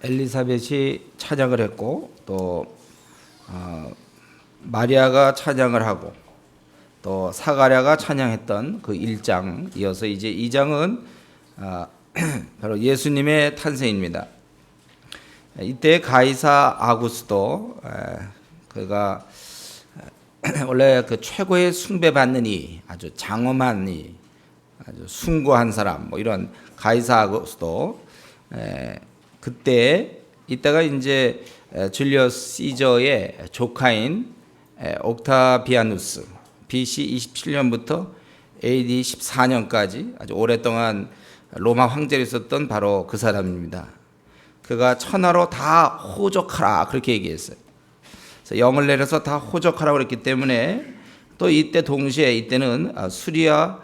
엘리사벳이 찬양을 했고 또 마리아가 찬양을 하고 또 사가랴가 찬양했던 그 1장 이어서 이제 2장은 바로 예수님의 탄생입니다. 이때 가이사 아구스도 그가 원래 그 최고의 숭배받는 이 아주 장엄한 이 아주 숭고한 사람 뭐 이런 가이사 아구스도 그때 이때가 이제 줄리어스 시저의 조카인 옥타비아누스 BC 27년부터 AD 14년까지 아주 오랫동안 로마 황제로 있었던 바로 그 사람입니다. 그가 천하로 다 호적하라 그렇게 얘기했어요. 그래서 영을 내려서 다 호적하라고 그랬기 때문에 또 이때 동시에 이때는 수리아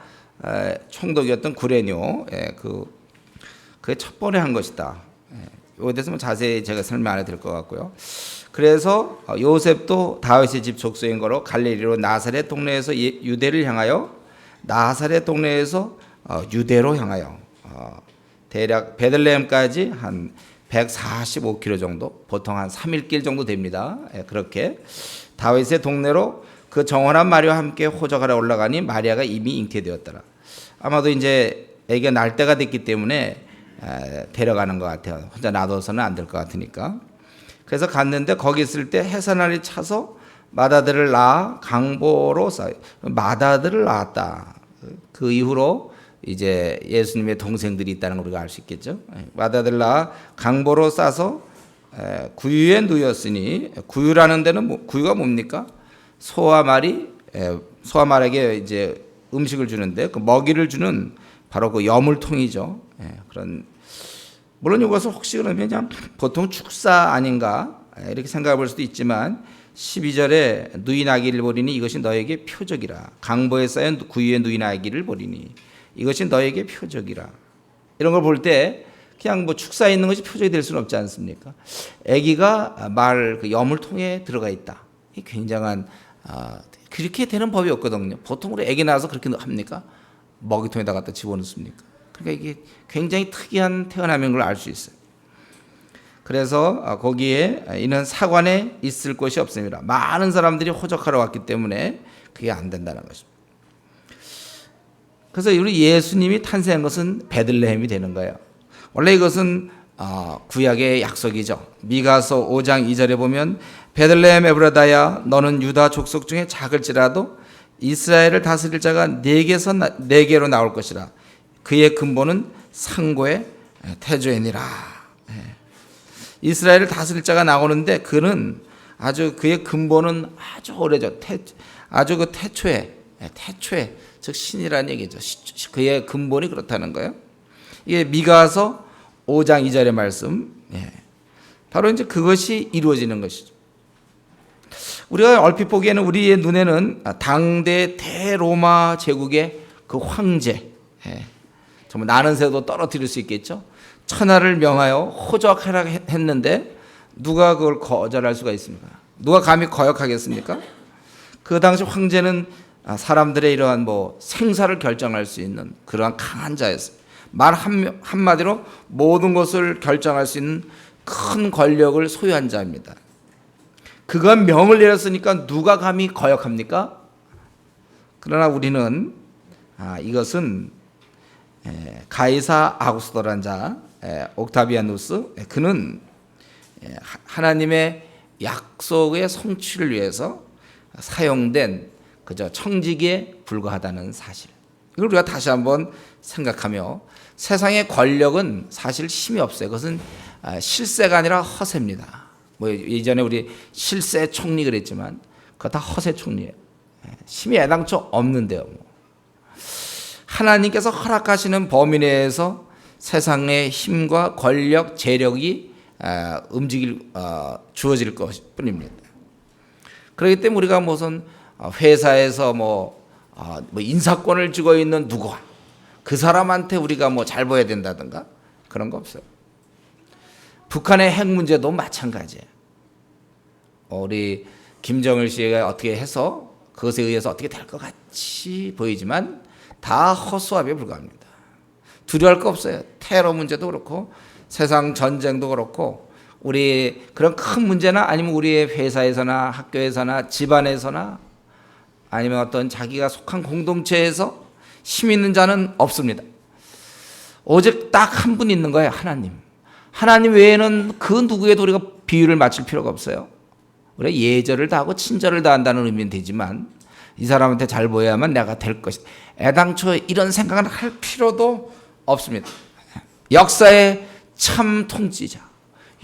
총독이었던 구레뇨 그게 첫 번에 한 것이다. 이거에 대해서 자세히 제가 설명 안 해도 될 것 같고요. 그래서 요셉도 다윗의 집 족속인 거로 갈릴리로 나사렛 동네에서 유대를 향하여 나사렛 동네에서 유대로 향하여 대략 베들레헴까지 한 145km 정도, 보통 한 3일길 정도 됩니다. 그렇게 다윗의 동네로 그 정원한 마리아와 함께 호적하러 올라가니 마리아가 이미 잉태되었더라. 아마도 이제 애기가 날 때가 됐기 때문에 데려가는 것 같아요. 혼자 놔둬서는 안 될 것 같으니까. 그래서 갔는데 거기 있을 때 해산알이 차서 맏아들을 낳아 강보로 쌓여 맏아들을 낳았다. 그 이후로 이제 예수님의 동생들이 있다는 걸 우리가 알 수 있겠죠. 맏아들 낳아 강보로 싸서 구유에 누였으니 구유라는 데는 구유가 뭡니까? 소와 말에게 이제 음식을 주는데 그 먹이를 주는 바로 그 여물통이죠. 그런 물론 이것은 혹시 그러면 그냥 보통 축사 아닌가 이렇게 생각해 볼 수도 있지만 12절에 누인 아기를 보리니 이것이 너에게 표적이라. 강보에 쌓인 구유에 누인 아기를 보리니 이것이 너에게 표적이라. 이런 걸 볼 때 그냥 뭐 축사에 있는 것이 표적이 될 수는 없지 않습니까? 아기가 그 여물통에 들어가 있다. 이 굉장한 그렇게 되는 법이 없거든요. 보통 우리 아기 낳아서 그렇게 합니까? 먹이통에다 갖다 집어넣습니까? 그러니까 이게 굉장히 특이한 태어남인 걸 알 수 있어요. 그래서 거기에 이는 사관에 있을 곳이 없습니다. 많은 사람들이 호적하러 왔기 때문에 그게 안 된다는 것입니다. 그래서 우리 예수님이 탄생한 것은 베들레헴이 되는 거예요. 원래 이것은 구약의 약속이죠. 미가서 5장 2절에 보면 베들레헴 에브라다야 너는 유다 족속 중에 작을지라도 이스라엘을 다스릴 자가 네게로 나올 것이라. 그의 근본은 상고의 태조이니라. 이스라엘을 다스릴 자가 나오는데 그는 그의 근본은 아주 오래죠. 아주 그 태초에 즉 신이라는 얘기죠. 그의 근본이 그렇다는 거예요. 이게 미가서 5장 2절의 말씀. 바로 이제 그것이 이루어지는 것이죠. 우리가 얼핏 보기에는 우리의 눈에는 당대 대로마 제국의 그 황제, 정말 나는 새도 떨어뜨릴 수 있겠죠. 천하를 명하여 호적하라 했는데 누가 그걸 거절할 수가 있습니까? 누가 감히 거역하겠습니까? 그 당시 황제는 사람들의 이러한 생사를 결정할 수 있는 그러한 강한 자였어요. 말 한마디로 모든 것을 결정할 수 있는 큰 권력을 소유한 자입니다. 그가 명을 내렸으니까 누가 감히 거역합니까? 그러나 우리는 이것은 가이사 아구스도라는 자 옥타비아누스 그는 하나님의 약속의 성취를 위해서 사용된 그저 청지기에 불과하다는 사실. 이걸 우리가 다시 한번 생각하며 세상의 권력은 사실 힘이 없어요. 그것은 실세가 아니라 허세입니다. 예전에 우리 실세 총리 그랬지만 그거 다 허세 총리예요. 힘이 애당초 없는데요. 하나님께서 허락하시는 범위 내에서 세상의 힘과 권력, 재력이 주어질 것뿐입니다. 그렇기 때문에 우리가 무슨 회사에서 인사권을 쥐고 있는 누구와 그 사람한테 우리가 잘 보여야 된다든가 그런 거 없어요. 북한의 핵 문제도 마찬가지예요. 우리 김정일 씨가 어떻게 해서 그것에 의해서 어떻게 될 것 같이 보이지만 다 허수아비에 불과합니다. 두려워할 거 없어요. 테러 문제도 그렇고 세상 전쟁도 그렇고 우리 그런 큰 문제나 아니면 우리의 회사에서나 학교에서나 집안에서나 아니면 어떤 자기가 속한 공동체에서 힘 있는 자는 없습니다. 오직 딱 한 분 있는 거예요. 하나님. 하나님 외에는 그 누구에도 우리가 비유를 맞출 필요가 없어요. 우리가 예절을 다하고 친절을 다한다는 의미는 되지만 이 사람한테 잘 보여야만 내가 될 것이다. 애당초에 이런 생각을 할 필요도 없습니다. 역사의 참 통치자,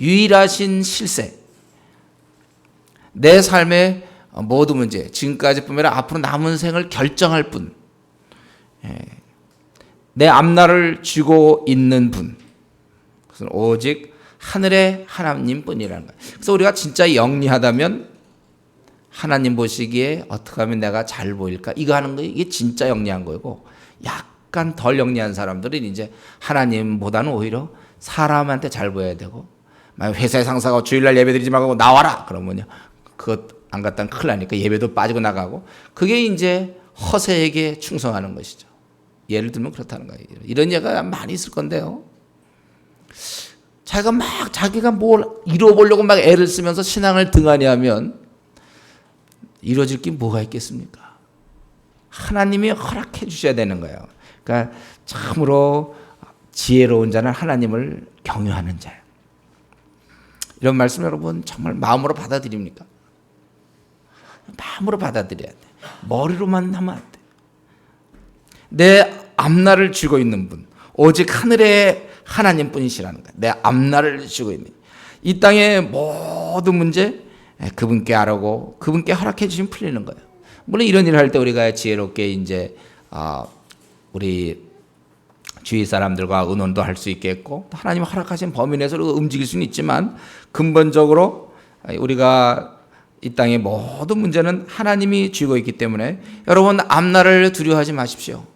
유일하신 실세, 내 삶의 모든 문제, 지금까지뿐만 아니라 앞으로 남은 생을 결정할 분, 내 앞날을 쥐고 있는 분, 그것은 오직 하늘의 하나님뿐이라는 거예요. 그래서 우리가 진짜 영리하다면 하나님 보시기에 어떻게 하면 내가 잘 보일까? 이거 하는 거 이게 진짜 영리한 거고, 약간 덜 영리한 사람들은 이제 하나님보다는 오히려 사람한테 잘 보여야 되고, 만약 회사의 상사가 주일날 예배드리지 말고 나와라 그러면요, 그것 안 갔다면 큰일 나니까 예배도 빠지고 나가고, 그게 이제 허세에게 충성하는 것이죠. 예를 들면 그렇다는 거예요. 이런 예가 많이 있을 건데요. 자기가 뭘 이뤄보려고 막 애를 쓰면서 신앙을 등한히 하면 이루어질 게 뭐가 있겠습니까? 하나님이 허락해 주셔야 되는 거예요. 그러니까 참으로 지혜로운 자는 하나님을 경외하는 자예요. 이런 말씀 여러분 정말 마음으로 받아들입니까? 마음으로 받아들여야 돼. 머리로만 하면 안 돼. 내 앞날을 쥐고 있는 분, 오직 하늘의 하나님뿐이시라는 거예요. 내 앞날을 쥐고 있는 이 땅의 모든 문제 그분께 아뢰고 그분께 허락해 주시면 풀리는 거예요. 물론 이런 일을 할 때 우리가 지혜롭게 이제 우리 주위 사람들과 의논도 할 수 있겠고 하나님 허락하신 범위 내에서 움직일 수는 있지만 근본적으로 우리가 이 땅의 모든 문제는 하나님이 쥐고 있기 때문에 여러분 앞날을 두려워하지 마십시오.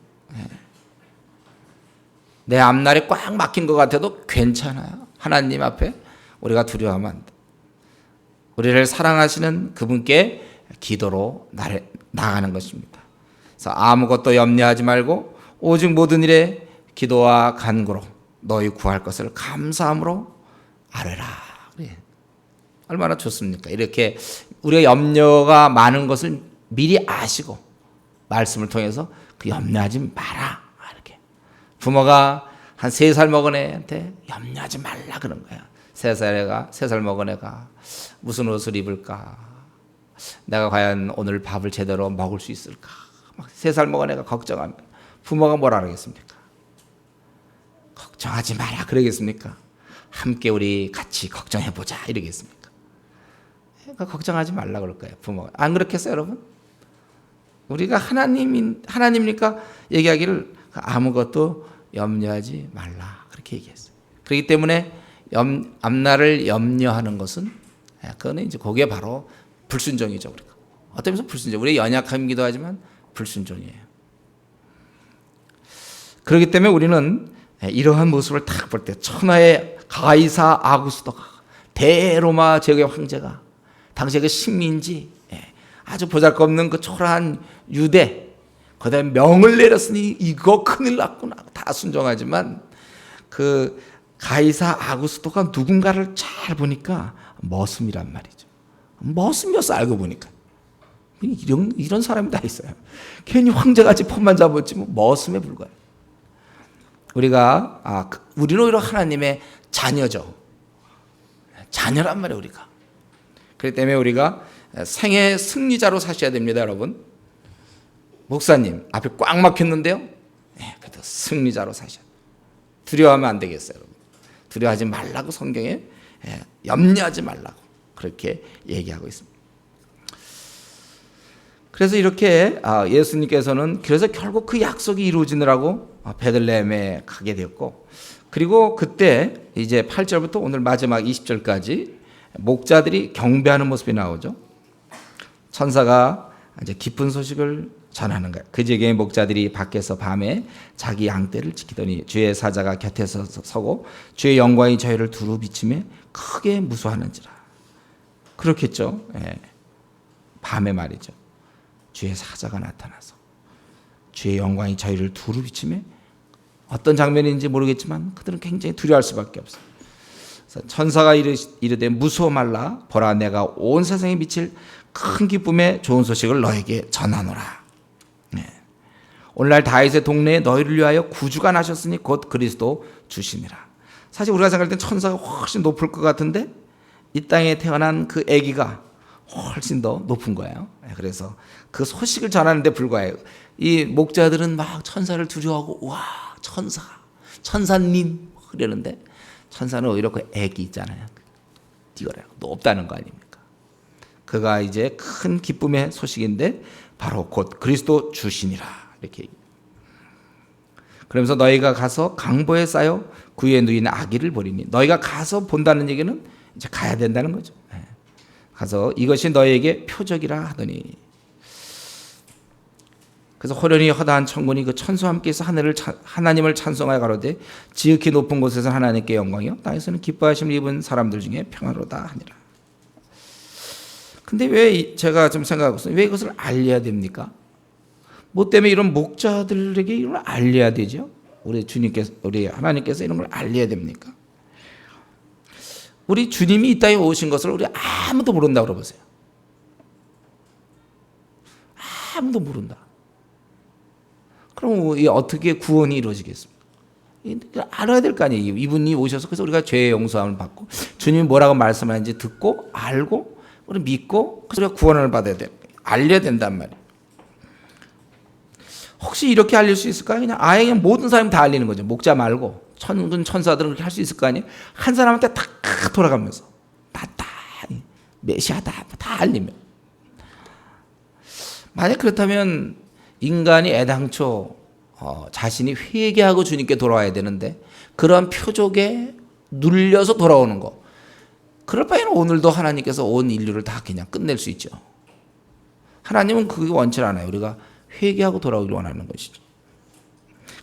내 앞날이 꽉 막힌 것 같아도 괜찮아요. 하나님 앞에 우리가 두려워하면 안 돼. 우리를 사랑하시는 그분께 기도로 나가는 것입니다. 그래서 아무것도 염려하지 말고 오직 모든 일에 기도와 간구로 너희 구할 것을 감사함으로 아뢰라. 그래. 얼마나 좋습니까? 이렇게 우리가 염려가 많은 것을 미리 아시고 말씀을 통해서 그 염려하지 마라. 이렇게 부모가 한 3살 먹은 애한테 염려하지 말라 그런 거야. 3살 먹은 애가 무슨 옷을 입을까? 내가 과연 오늘 밥을 제대로 먹을 수 있을까? 막 3살 먹은 애가 걱정하면 부모가 뭐라 그러겠습니까? 걱정하지 마라 그러겠습니까? 함께 우리 같이 걱정해보자 이러겠습니까? 그러니까 걱정하지 말라 그럴 거예요. 부모가. 안 그렇겠어요 여러분? 우리가 하나님이니까 얘기하기를 아무것도 염려하지 말라 그렇게 얘기했어요. 그렇기 때문에 앞날을 염려하는 것은 그거는 이제 그게 바로 불순종이죠. 우리가 어떤 면에서 불순종. 우리 연약함이기도 하지만 불순종이에요. 그렇기 때문에 우리는 이러한 모습을 딱 볼 때 천하의 가이사 아구스토가 대로마 제국의 황제가 당시의 그 식민지 아주 보잘것없는 그 초라한 유대 그다음에 명을 내렸으니 이거 큰일 났구나 다 순종하지만 그 가이사 아구스토가 누군가를 잘 보니까 머슴이란 말이죠. 머슴이었어 알고 보니까. 이런 사람이 다 있어요. 괜히 황제같이 폰만 잡았지 뭐 머슴에 불과해. 우리는 오히려 하나님의 자녀죠. 자녀란 말이에요 우리가. 그렇기 때문에 우리가 생애 승리자로 사셔야 됩니다 여러분. 목사님 앞에 꽉 막혔는데요. 그래도 승리자로 사셔야 돼요. 두려워하면 안 되겠어요 여러분. 두려워하지 말라고 성경에 염려하지 말라고 그렇게 얘기하고 있습니다. 그래서 이렇게 예수님께서는 그래서 결국 그 약속이 이루어지느라고 베들레헴에 가게 되었고 그리고 그때 이제 8절부터 오늘 마지막 20절까지 목자들이 경배하는 모습이 나오죠. 천사가 이제 기쁜 소식을 전하는 거예요. 그 지경의 목자들이 밖에서 밤에 자기 양떼를 지키더니 주의 사자가 곁에서 서고 주의 영광이 저희를 두루 비치며 크게 무수하는지라. 그렇겠죠. 밤에 말이죠. 주의 사자가 나타나서 주의 영광이 저희를 두루 비치며 어떤 장면인지 모르겠지만 그들은 굉장히 두려워할 수밖에 없어요. 천사가 이르되 무서워 말라. 보라, 내가 온 세상에 미칠 큰 기쁨의 좋은 소식을 너에게 전하노라. 네. 오늘날 다윗의 동네에 너희를 위하여 구주가 나셨으니 곧 그리스도 주시니라. 사실 우리가 생각할 땐 천사가 훨씬 높을 것 같은데 이 땅에 태어난 그 아기가 훨씬 더 높은 거예요. 그래서 그 소식을 전하는데 불과해요. 이 목자들은 막 천사를 두려워하고 와, 천사님 그러는데 천사는 오히려 그 아기 있잖아요. 뛰어라 높다는 거 아닙니까? 그가 이제 큰 기쁨의 소식인데 바로 곧 그리스도 주시니라 이렇게 얘기합니다. 그러면서 너희가 가서 강보에 쌓여 구유에 누인 아기를 보리니, 너희가 가서 본다는 얘기는 이제 가야 된다는 거죠. 가서 이것이 너희에게 표적이라 하더니, 그래서 호련히 허다한 천군이 그 천사와 함께해서 하나님을 찬송하여 가로되 지극히 높은 곳에서 하나님께 영광이요 땅에서는 기뻐하심을 입은 사람들 중에 평화로다 하니라. 근데 왜 제가 좀 생각하고 있어요. 왜 이것을 알려야 됩니까? 뭐 때문에 이런 목자들에게 이런 걸 알려야 되죠? 우리 하나님께서 이런 걸 알려야 됩니까? 우리 주님이 이 땅에 오신 것을 우리 아무도 모른다 그러보세요. 아무도 모른다. 그럼 어떻게 구원이 이루어지겠습니까? 알아야 될 거 아니에요. 이분이 오셔서 그래서 우리가 죄의 용서함을 받고 주님이 뭐라고 말씀하는지 듣고 알고 우리 믿고 그래서 우리가 구원을 받아야 돼. 알려야 된단 말이에요. 혹시 이렇게 알릴 수 있을까요? 그냥 모든 사람이 다 알리는 거죠. 목자 말고 천군 천사들은 그렇게 할 수 있을 거 아니에요? 한 사람한테 다 돌아가면서 맞다, 메시아다 다 알리면. 만약 그렇다면 인간이 애당초 자신이 회개하고 주님께 돌아와야 되는데 그런 표적에 눌려서 돌아오는 거, 그럴 바에는 오늘도 하나님께서 온 인류를 다 그냥 끝낼 수 있죠. 하나님은 그게 원치를 않아요. 우리가 회개하고 돌아오기를 원하는 것이죠.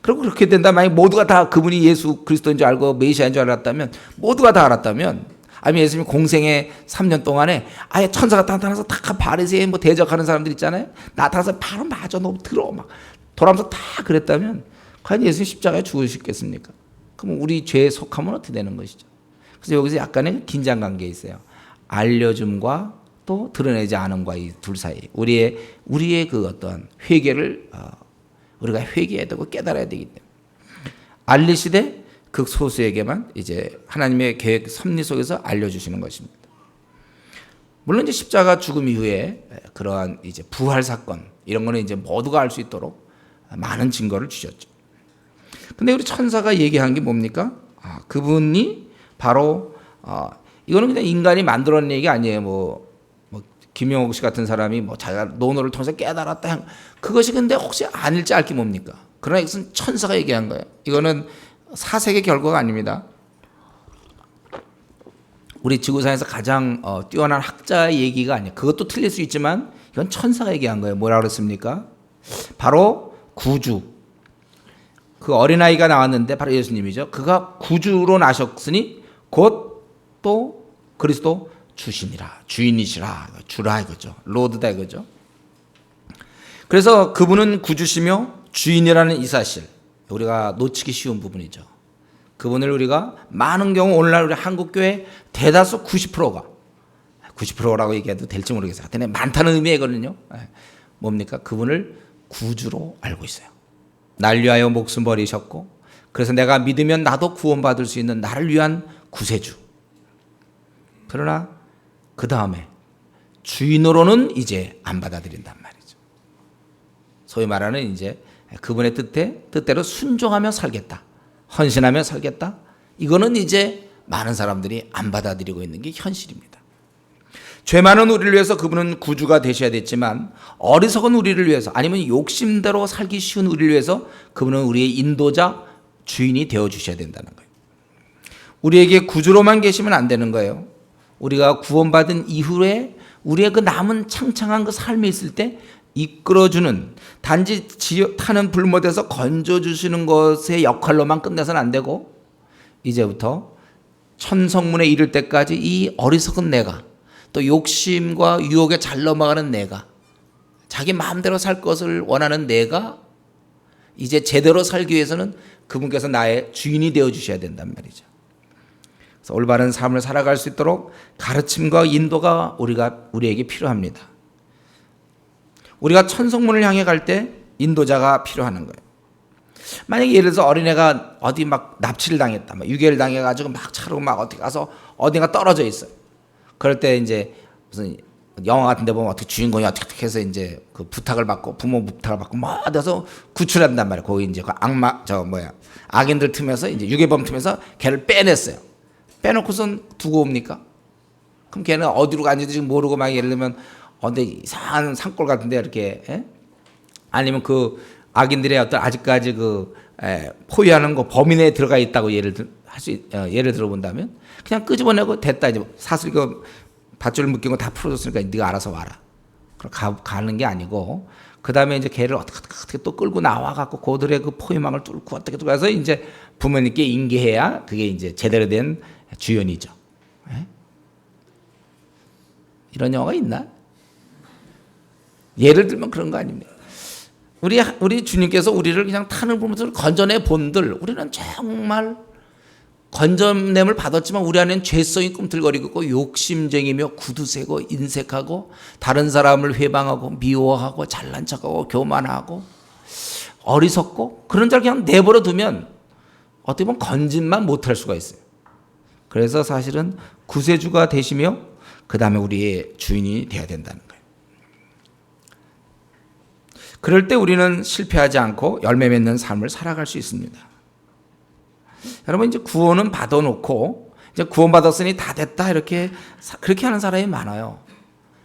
그리고 그렇게 된다면 만약 모두가 다 그분이 예수 그리스도인 줄 알고 메시아인 줄 알았다면, 모두가 다 알았다면, 아니면 예수님이 공생의 3년 동안에 아예 천사가 나타나서 다 바리새인 대적하는 사람들 있잖아요. 나타나서 바로 맞아 너 들어 막 돌아오면서 다 그랬다면 과연 예수님 십자가에 죽으셨겠습니까? 그럼 우리 죄에 속하면 어떻게 되는 것이죠? 그래서 여기서 약간의 긴장 관계가 있어요. 알려줌과 또 드러내지 않음과 이 둘 사이 우리의 그 어떤 회개를 우리가 회개해야 되고 깨달아야 되기 때문에 알리시되 극소수에게만 이제 하나님의 계획 섭리 속에서 알려주시는 것입니다. 물론 이제 십자가 죽음 이후에 그러한 이제 부활 사건 이런 거는 이제 모두가 알 수 있도록 많은 증거를 주셨죠. 근데 우리 천사가 얘기한 게 뭡니까? 그분이 바로 이거는 그냥 인간이 만들어낸 얘기 아니에요. 뭐 김영옥 씨 같은 사람이 자기가 논어를 통해서 깨달았다. 그것이 근데 혹시 아닐지 알 게 뭡니까? 그러나 이것은 천사가 얘기한 거예요. 이거는 사색의 결과가 아닙니다. 우리 지구상에서 가장 뛰어난 학자의 얘기가 아니에요. 그것도 틀릴 수 있지만 이건 천사가 얘기한 거예요. 뭐라고 그랬습니까? 바로 구주. 그 어린아이가 나왔는데 바로 예수님이죠. 그가 구주로 나셨으니 곧 또 그리스도 주시니라, 주인이시라, 주라 이거죠. 로드다 이거죠. 그래서 그분은 구주시며 주인이라는 이 사실, 우리가 놓치기 쉬운 부분이죠. 그분을 우리가 많은 경우 오늘날 우리 한국교회 대다수 90%라고 얘기해도 될지 모르겠어요. 하여튼 많다는 의미거든요. 뭡니까? 그분을 구주로 알고 있어요. 날 위하여 목숨 버리셨고, 그래서 내가 믿으면 나도 구원받을 수 있는 나를 위한 구세주. 그러나 그 다음에 주인으로는 이제 안 받아들인단 말이죠. 소위 말하는 이제 그분의 뜻대로 순종하며 살겠다, 헌신하며 살겠다. 이거는 이제 많은 사람들이 안 받아들이고 있는 게 현실입니다. 죄 많은 우리를 위해서 그분은 구주가 되셔야 됐지만 어리석은 우리를 위해서, 아니면 욕심대로 살기 쉬운 우리를 위해서 그분은 우리의 인도자, 주인이 되어주셔야 된다는 거예요. 우리에게 구주로만 계시면 안 되는 거예요. 우리가 구원받은 이후에 우리의 그 남은 창창한 그 삶이 있을 때 이끌어주는, 단지 타는 불못에서 건져주시는 것의 역할로만 끝내서는 안 되고, 이제부터 천성문에 이를 때까지 이 어리석은 내가, 또 욕심과 유혹에 잘 넘어가는 내가, 자기 마음대로 살 것을 원하는 내가 이제 제대로 살기 위해서는 그분께서 나의 주인이 되어주셔야 된단 말이죠. 그래서 올바른 삶을 살아갈 수 있도록 가르침과 인도가 우리에게 필요합니다. 우리가 천성문을 향해 갈 때 인도자가 필요하는 거예요. 만약에 예를 들어서 어린애가 어디 막 납치를 당했다, 막 유괴를 당해가지고 막 차로 막 어떻게 가서 어딘가 떨어져 있어요. 그럴 때 이제 무슨 영화 같은 데 보면 어떻게 주인공이 어떻게 해서 이제 그 부탁을 받고 부모 부탁을 받고 뭐 어디서 구출한단 말이에요. 거기 이제 그 악인들 틈에서 이제 유괴범 틈에서 걔를 빼냈어요. 빼놓고선 두고 옵니까? 그럼 걔는 어디로 가는지 모르고 막 예를 들면 어디 이상한 산골 같은데 이렇게 아니면 그 악인들의 어떤 아직까지 포위하는 거 범위 내에 들어가 있다고 예를 들어본다면 그냥 끄집어내고 됐다 이제 사슬 밧줄 묶인 거 다 풀어줬으니까 네가 알아서 와라. 그럼 가는 게 아니고 그 다음에 이제 걔를 어떻게 또 끌고 나와갖고 고들의 그 포위망을 뚫고 어떻게 가서 이제 부모님께 인계해야 그게 이제 제대로 된 주연이죠. 이런 영화가 있나? 예를 들면 그런 거 아닙니까? 우리 주님께서 우리를 그냥 탄을 보면서 건져내 본들 우리는 정말 건져냄을 받았지만 우리 안에는 죄성이 꿈틀거리고 있고 욕심쟁이며 구두쇠고 인색하고 다른 사람을 회방하고 미워하고 잘난 척하고 교만하고 어리석고 그런 자를 그냥 내버려 두면 어떻게 보면 건진만 못할 수가 있어요. 그래서 사실은 구세주가 되시며 그 다음에 우리의 주인이 되어야 된다는 거예요. 그럴 때 우리는 실패하지 않고 열매 맺는 삶을 살아갈 수 있습니다. 여러분 이제 구원은 받아놓고 이제 구원받았으니 다 됐다 그렇게 하는 사람이 많아요.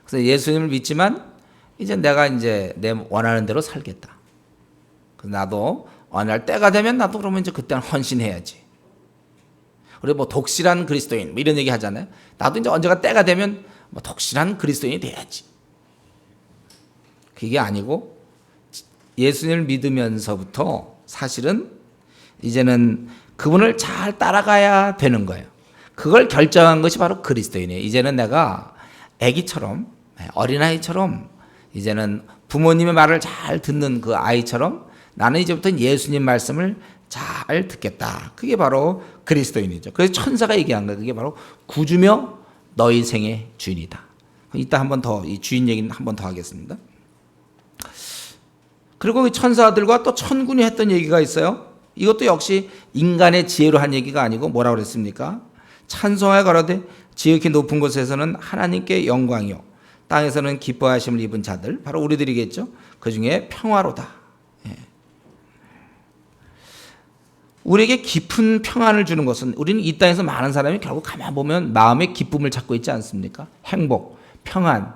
그래서 예수님을 믿지만 이제 내가 이제 내 원하는 대로 살겠다. 그래서 나도 어느 날 때가 되면 나도 그러면 이제 그때는 헌신해야지. 우리 뭐 독실한 그리스도인 뭐 이런 얘기 하잖아요. 나도 이제 언제가 때가 되면 뭐 독실한 그리스도인이 돼야지. 그게 아니고 예수님을 믿으면서부터 사실은 이제는 그분을 잘 따라가야 되는 거예요. 그걸 결정한 것이 바로 그리스도인이에요. 이제는 내가 아기처럼 어린아이처럼 이제는 부모님의 말을 잘 듣는 그 아이처럼 나는 이제부터 예수님 말씀을 잘 듣겠다. 그게 바로 그리스도인이죠. 그래서 천사가 얘기한 거예요. 그게 바로 구주며 너희 생의 주인이다. 이따 한 번 더 이 주인 얘기는 한 번 더 하겠습니다. 그리고 그 천사들과 또 천군이 했던 얘기가 있어요. 이것도 역시 인간의 지혜로 한 얘기가 아니고 뭐라고 그랬습니까? 찬송하여 가로되 지극히 높은 곳에서는 하나님께 영광이요 땅에서는 기뻐하심을 입은 자들 바로 우리들이겠죠. 그 중에 평화로다. 우리에게 깊은 평안을 주는 것은 우리는 이 땅에서 많은 사람이 결국 가만 보면 마음의 기쁨을 찾고 있지 않습니까? 행복, 평안,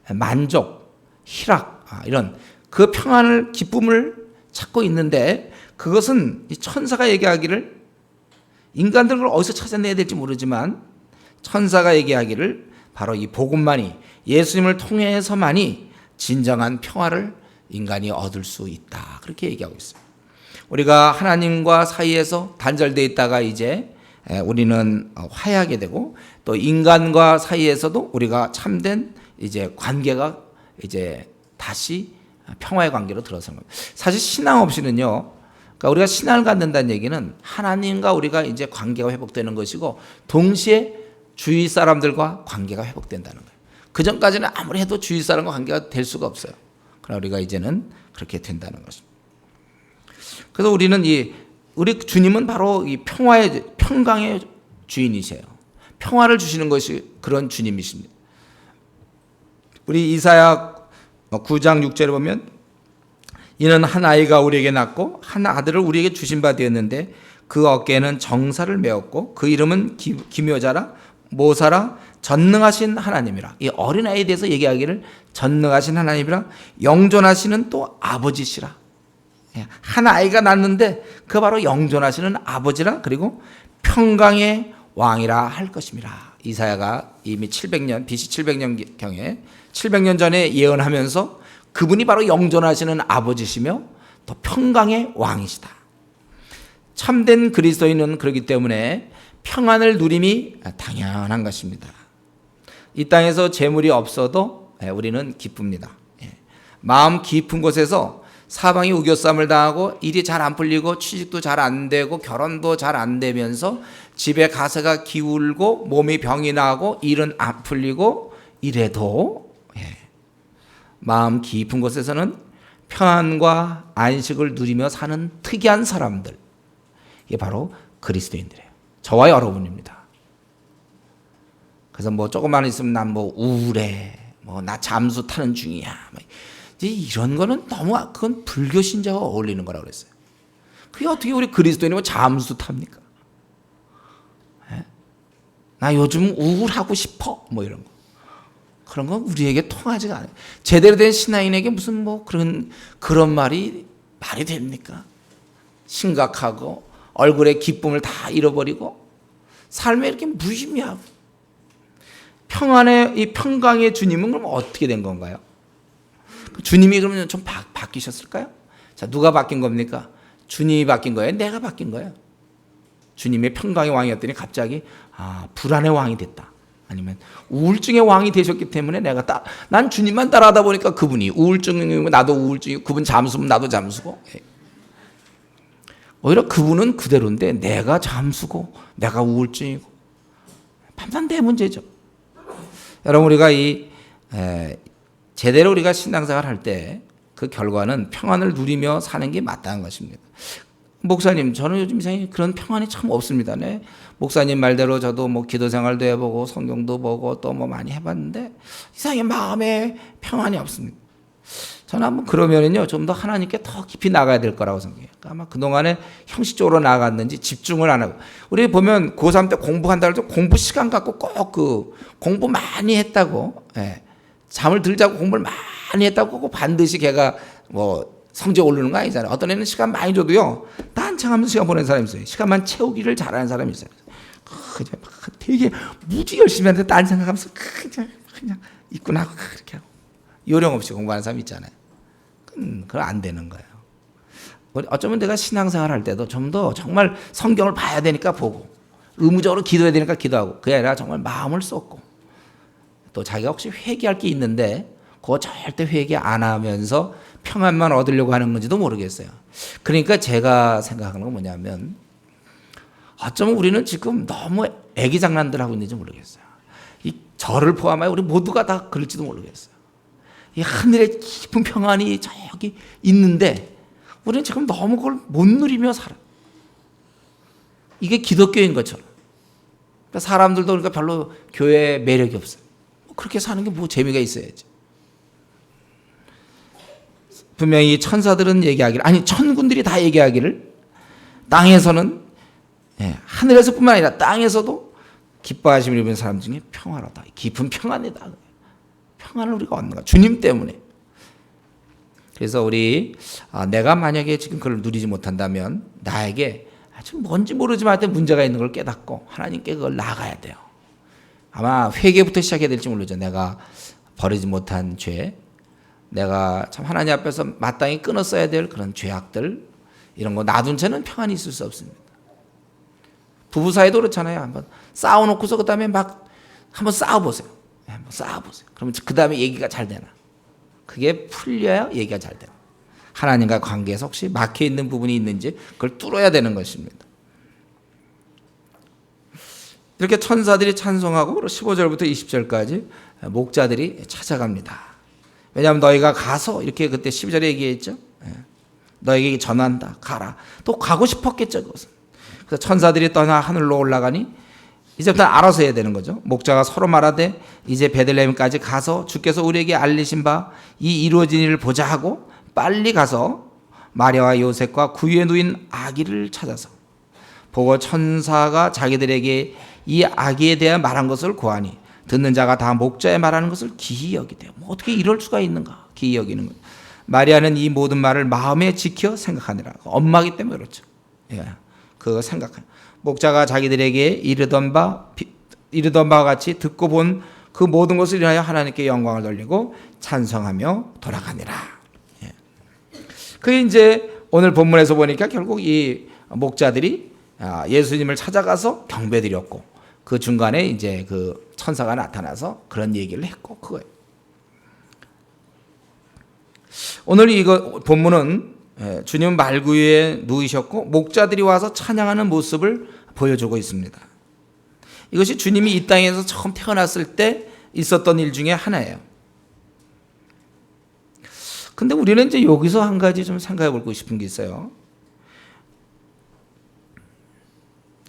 만족, 희락 이런 그 평안을 기쁨을 찾고 있는데 그것은 이 천사가 얘기하기를 인간들은 어디서 찾아내야 될지 모르지만 천사가 얘기하기를 바로 이 복음만이 예수님을 통해서만이 진정한 평화를 인간이 얻을 수 있다. 그렇게 얘기하고 있습니다. 우리가 하나님과 사이에서 단절되어 있다가 이제 우리는 화해하게 되고 또 인간과 사이에서도 우리가 참된 이제 관계가 이제 다시 평화의 관계로 들어서는 겁니다. 사실 신앙 없이는요. 그러니까 우리가 신앙을 갖는다는 얘기는 하나님과 우리가 이제 관계가 회복되는 것이고 동시에 주위 사람들과 관계가 회복된다는 거예요. 그 전까지는 아무리 해도 주위 사람과 관계가 될 수가 없어요. 그러나 우리가 이제는 그렇게 된다는 것입니다. 그래서 우리는 우리 주님은 바로 이 평강의 주인이세요. 평화를 주시는 것이 그런 주님이십니다. 우리 이사야 9장 6절에 보면 이는 한 아이가 우리에게 낳고 한 아들을 우리에게 주신 바 되었는데 그 어깨에는 정사를 메었고 그 이름은 기묘자라 모사라 전능하신 하나님이라. 이 어린아이에 대해서 얘기하기를 전능하신 하나님이라 영존하시는 또 아버지시라. 한 아이가 낳는데 그 바로 영존하시는 아버지라 그리고 평강의 왕이라 할 것입니다. 이사야가 이미 BC 700년경에 700년 전에 예언하면서 그분이 바로 영존하시는 아버지시며 또 평강의 왕이시다. 참된 그리스도인은 그렇기 때문에 평안을 누림이 당연한 것입니다. 이 땅에서 재물이 없어도 우리는 기쁩니다. 마음 깊은 곳에서 사방이 우겨쌈을 당하고 일이 잘 안 풀리고 취직도 잘 안 되고 결혼도 잘 안 되면서 집에 가세가 기울고 몸이 병이 나고 일은 안 풀리고 이래도 마음 깊은 곳에서는 평안과 안식을 누리며 사는 특이한 사람들, 이게 바로 그리스도인들이에요. 저와 여러분입니다. 그래서 뭐 조금만 있으면 난 뭐 우울해, 뭐 나 잠수 타는 중이야, 이제 이런 거는 너무 그건 불교 신자와 어울리는 거라고 그랬어요. 그게 어떻게 우리 그리스도인이 뭐 잠수 탑니까? 나 요즘 우울하고 싶어, 뭐 이런 거. 그런 건 우리에게 통하지가 않아요. 제대로 된 신앙인에게 무슨 뭐 그런 말이 됩니까? 심각하고 얼굴에 기쁨을 다 잃어버리고 삶에 이렇게 무의미하고. 이 평강의 주님은 그럼 어떻게 된 건가요? 주님이 그러면 좀 바뀌셨을까요? 자, 누가 바뀐 겁니까? 주님이 바뀐 거예요? 내가 바뀐 거예요? 주님의 평강의 왕이었더니 갑자기 불안의 왕이 됐다. 아니면 우울증의 왕이 되셨기 때문에 난 주님만 따라하다 보니까 그분이 우울증이고 나도 우울증이고 그분 잠수면 나도 잠수고. 오히려 그분은 그대로인데 내가 잠수고 내가 우울증이고 판단된 문제죠. 여러분, 우리가 제대로 우리가 신앙생활 할 때 그 결과는 평안을 누리며 사는 게 마땅한 것입니다. 목사님, 저는 요즘 이상히 그런 평안이 참 없습니다. 네? 목사님 말대로 저도 뭐 기도 생활도 해보고 성경도 보고 또 뭐 많이 해봤는데 이상하게 마음에 평안이 없습니다. 저는 한번 그러면은요 좀 더 하나님께 더 깊이 나가야 될 거라고 생각해요. 아마 그동안에 형식적으로 나갔는지 집중을 안 하고, 우리 보면 고3 때 공부한다 해도 공부 시간 갖고 꼭 공부 많이 했다고, 잠을 들 자고 공부를 많이 했다고 꼭 반드시 걔가 뭐 성적 오르는 거 아니잖아요. 어떤 애는 시간 많이 줘도요 딴청하면서 시간 보내는 사람이 있어요. 시간만 채우기를 잘하는 사람이 있어요. 되게 무지 열심히 하는데 딴 생각하면서 그냥 있구나 하고 그렇게 하고 요령 없이 공부하는 사람이 있잖아요. 그건 안 되는 거예요. 어쩌면 내가 신앙생활 할 때도 좀 더 정말 성경을 봐야 되니까 보고 의무적으로 기도해야 되니까 기도하고, 그게 아니라 정말 마음을 쏟고 또 자기가 혹시 회개할 게 있는데 그거 절대 회개 안 하면서 평안만 얻으려고 하는 건지도 모르겠어요. 그러니까 제가 생각하는 건 뭐냐면 어쩌면 우리는 지금 너무 애기 장난들 하고 있는지 모르겠어요. 이 저를 포함하여 우리 모두가 다 그럴지도 모르겠어요. 이 하늘의 깊은 평안이 저기 있는데 우리는 지금 너무 그걸 못 누리며 살아요. 이게 기독교인 것처럼. 그러니까 사람들도 그러니까 별로 교회에 매력이 없어요. 그렇게 사는 게 뭐 재미가 있어야지. 분명히 천사들은 천군들이 다 얘기하기를 땅에서는, 하늘에서뿐만 아니라 땅에서도 기뻐하심을 입은 사람 중에 평화로다. 깊은 평안이다. 평안을 우리가 얻는 거야. 주님 때문에. 그래서 내가 만약에 지금 그걸 누리지 못한다면 나에게 좀 뭔지 모르지만 하여튼 문제가 있는 걸 깨닫고 하나님께 그걸 나아가야 돼요. 아마 회개부터 시작해야 될지 모르죠. 내가 버리지 못한 죄, 내가 참 하나님 앞에서 마땅히 끊었어야 될 그런 죄악들, 이런 거 놔둔 채는 평안이 있을 수 없습니다. 부부 사이도 그렇잖아요. 한번 싸워놓고서 그 다음에 막 한번 싸워보세요. 한번 싸워보세요. 그러면 그 다음에 얘기가 잘 되나? 그게 풀려야 얘기가 잘 돼요. 하나님과 관계에서 혹시 막혀있는 부분이 있는지 그걸 뚫어야 되는 것입니다. 이렇게 천사들이 찬송하고 15절부터 20절까지 목자들이 찾아갑니다. 왜냐하면 너희가 가서, 이렇게 그때 12절에 얘기했죠. 너에게 전한다. 가라. 또 가고 싶었겠죠. 그것은. 그래서 천사들이 떠나 하늘로 올라가니 이제부터 알아서 해야 되는 거죠. 목자가 서로 말하되 이제 베들레헴까지 가서 주께서 우리에게 알리신 바 이 이루어진 일을 보자 하고 빨리 가서 마리아와 요셉과 구유에 누인 아기를 찾아서 보고 천사가 자기들에게 이 아기에 대한 말한 것을 고하니 듣는 자가 다 목자의 말하는 것을 기이 여기대요. 뭐 어떻게 이럴 수가 있는가? 기이 여기는 거예요. 마리아는 이 모든 말을 마음에 지켜 생각하느라. 엄마기 때문에 그렇죠. 그거 생각해요. 목자가 자기들에게 이르던 바와 같이 듣고 본 그 모든 것을 인하여 하나님께 영광을 돌리고 찬성하며 돌아가니라. 그게 이제 오늘 본문에서 보니까 결국 이 목자들이 예수님을 찾아가서 경배드렸고 그 중간에 이제 그 천사가 나타나서 그런 얘기를 했고 그거예요. 오늘 이거 본문은 주님 말구유에 누이셨고 목자들이 와서 찬양하는 모습을 보여주고 있습니다. 이것이 주님이 이 땅에서 처음 태어났을 때 있었던 일 중에 하나예요. 근데 우리는 이제 여기서 한 가지 좀 생각해 보고 싶은 게 있어요.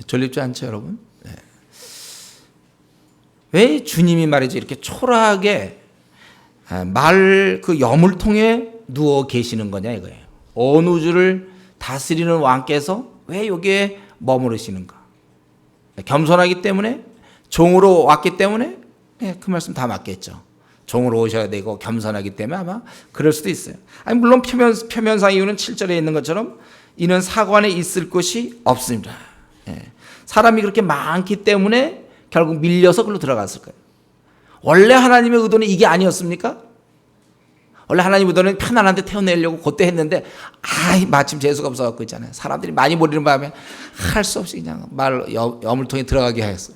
졸립지 않죠, 여러분? 네. 왜 주님이 말이죠, 이렇게 초라하게 그 염을 통해 누워 계시는 거냐 이거예요. 온 우주를 다스리는 왕께서 왜 여기에 머무르시는가? 겸손하기 때문에, 종으로 왔기 때문에, 그 말씀 다 맞겠죠. 종으로 오셔야 되고 겸손하기 때문에 아마 그럴 수도 있어요. 아니 물론 표면상 이유는 7절에 있는 것처럼 이는 사관에 있을 곳이 없습니다. 사람이 그렇게 많기 때문에 결국 밀려서 그걸로 들어갔을 거예요. 원래 하나님의 의도는 이게 아니었습니까? 원래 하나님 의도는 편안한 데 태어내려고 그때 했는데 마침 재수가 없어갖고 있잖아요. 사람들이 많이 모리는 바람에 할 수 없이 그냥 염을 통해 들어가게 하였어요.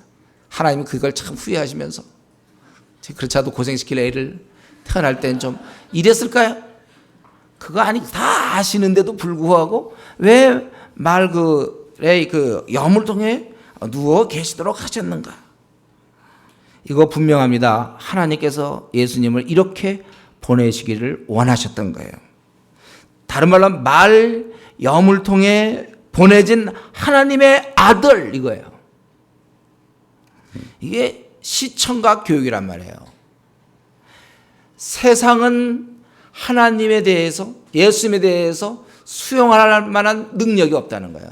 하나님은 그걸 참 후회하시면서 그렇지 않아도 고생시킬 애를 태어날 때는 좀 이랬을까요? 그거 다 아시는데도 불구하고 왜 그 염을 통해 누워 계시도록 하셨는가? 이거 분명합니다. 하나님께서 예수님을 이렇게 보내시기를 원하셨던 거예요. 다른 말로 염을 통해 보내진 하나님의 아들 이거예요. 이게 시청각 교육이란 말이에요. 세상은 하나님에 대해서, 예수님에 대해서 수용할 만한 능력이 없다는 거예요.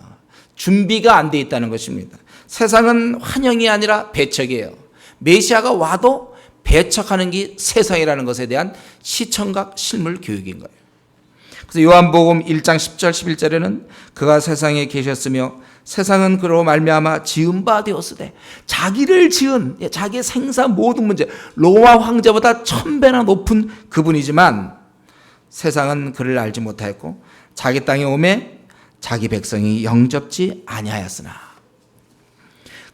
준비가 안 돼 있다는 것입니다. 세상은 환영이 아니라 배척이에요. 메시아가 와도 배척하는 게 세상이라는 것에 대한 시청각 실물 교육인 거예요. 그래서 요한복음 1장 10절 11절에는 그가 세상에 계셨으며 세상은 그로 말미암아 지은 바 되었으되 자기를 지은 자기의 생사 모든 문제 로마 황제보다 1000배나 높은 그분이지만 세상은 그를 알지 못하였고 자기 땅에 오매 자기 백성이 영접지 아니하였으나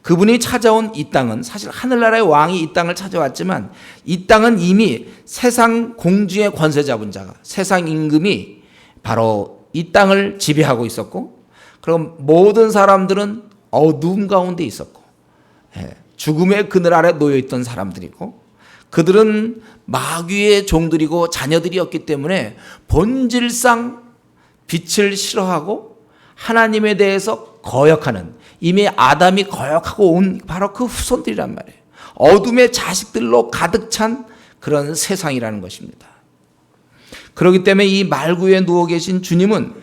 그분이 찾아온 이 땅은 사실 하늘나라의 왕이 이 땅을 찾아왔지만 이 땅은 이미 세상 공주의 권세 잡은 자가 세상 임금이 바로 이 땅을 지배하고 있었고 그럼 모든 사람들은 어두움 가운데 있었고 죽음의 그늘 아래 놓여있던 사람들이고 그들은 마귀의 종들이고 자녀들이었기 때문에 본질상 빛을 싫어하고 하나님에 대해서 거역하는 이미 아담이 거역하고 온 바로 그 후손들이란 말이에요. 어둠의 자식들로 가득 찬 그런 세상이라는 것입니다. 그렇기 때문에 이 말구에 누워 계신 주님은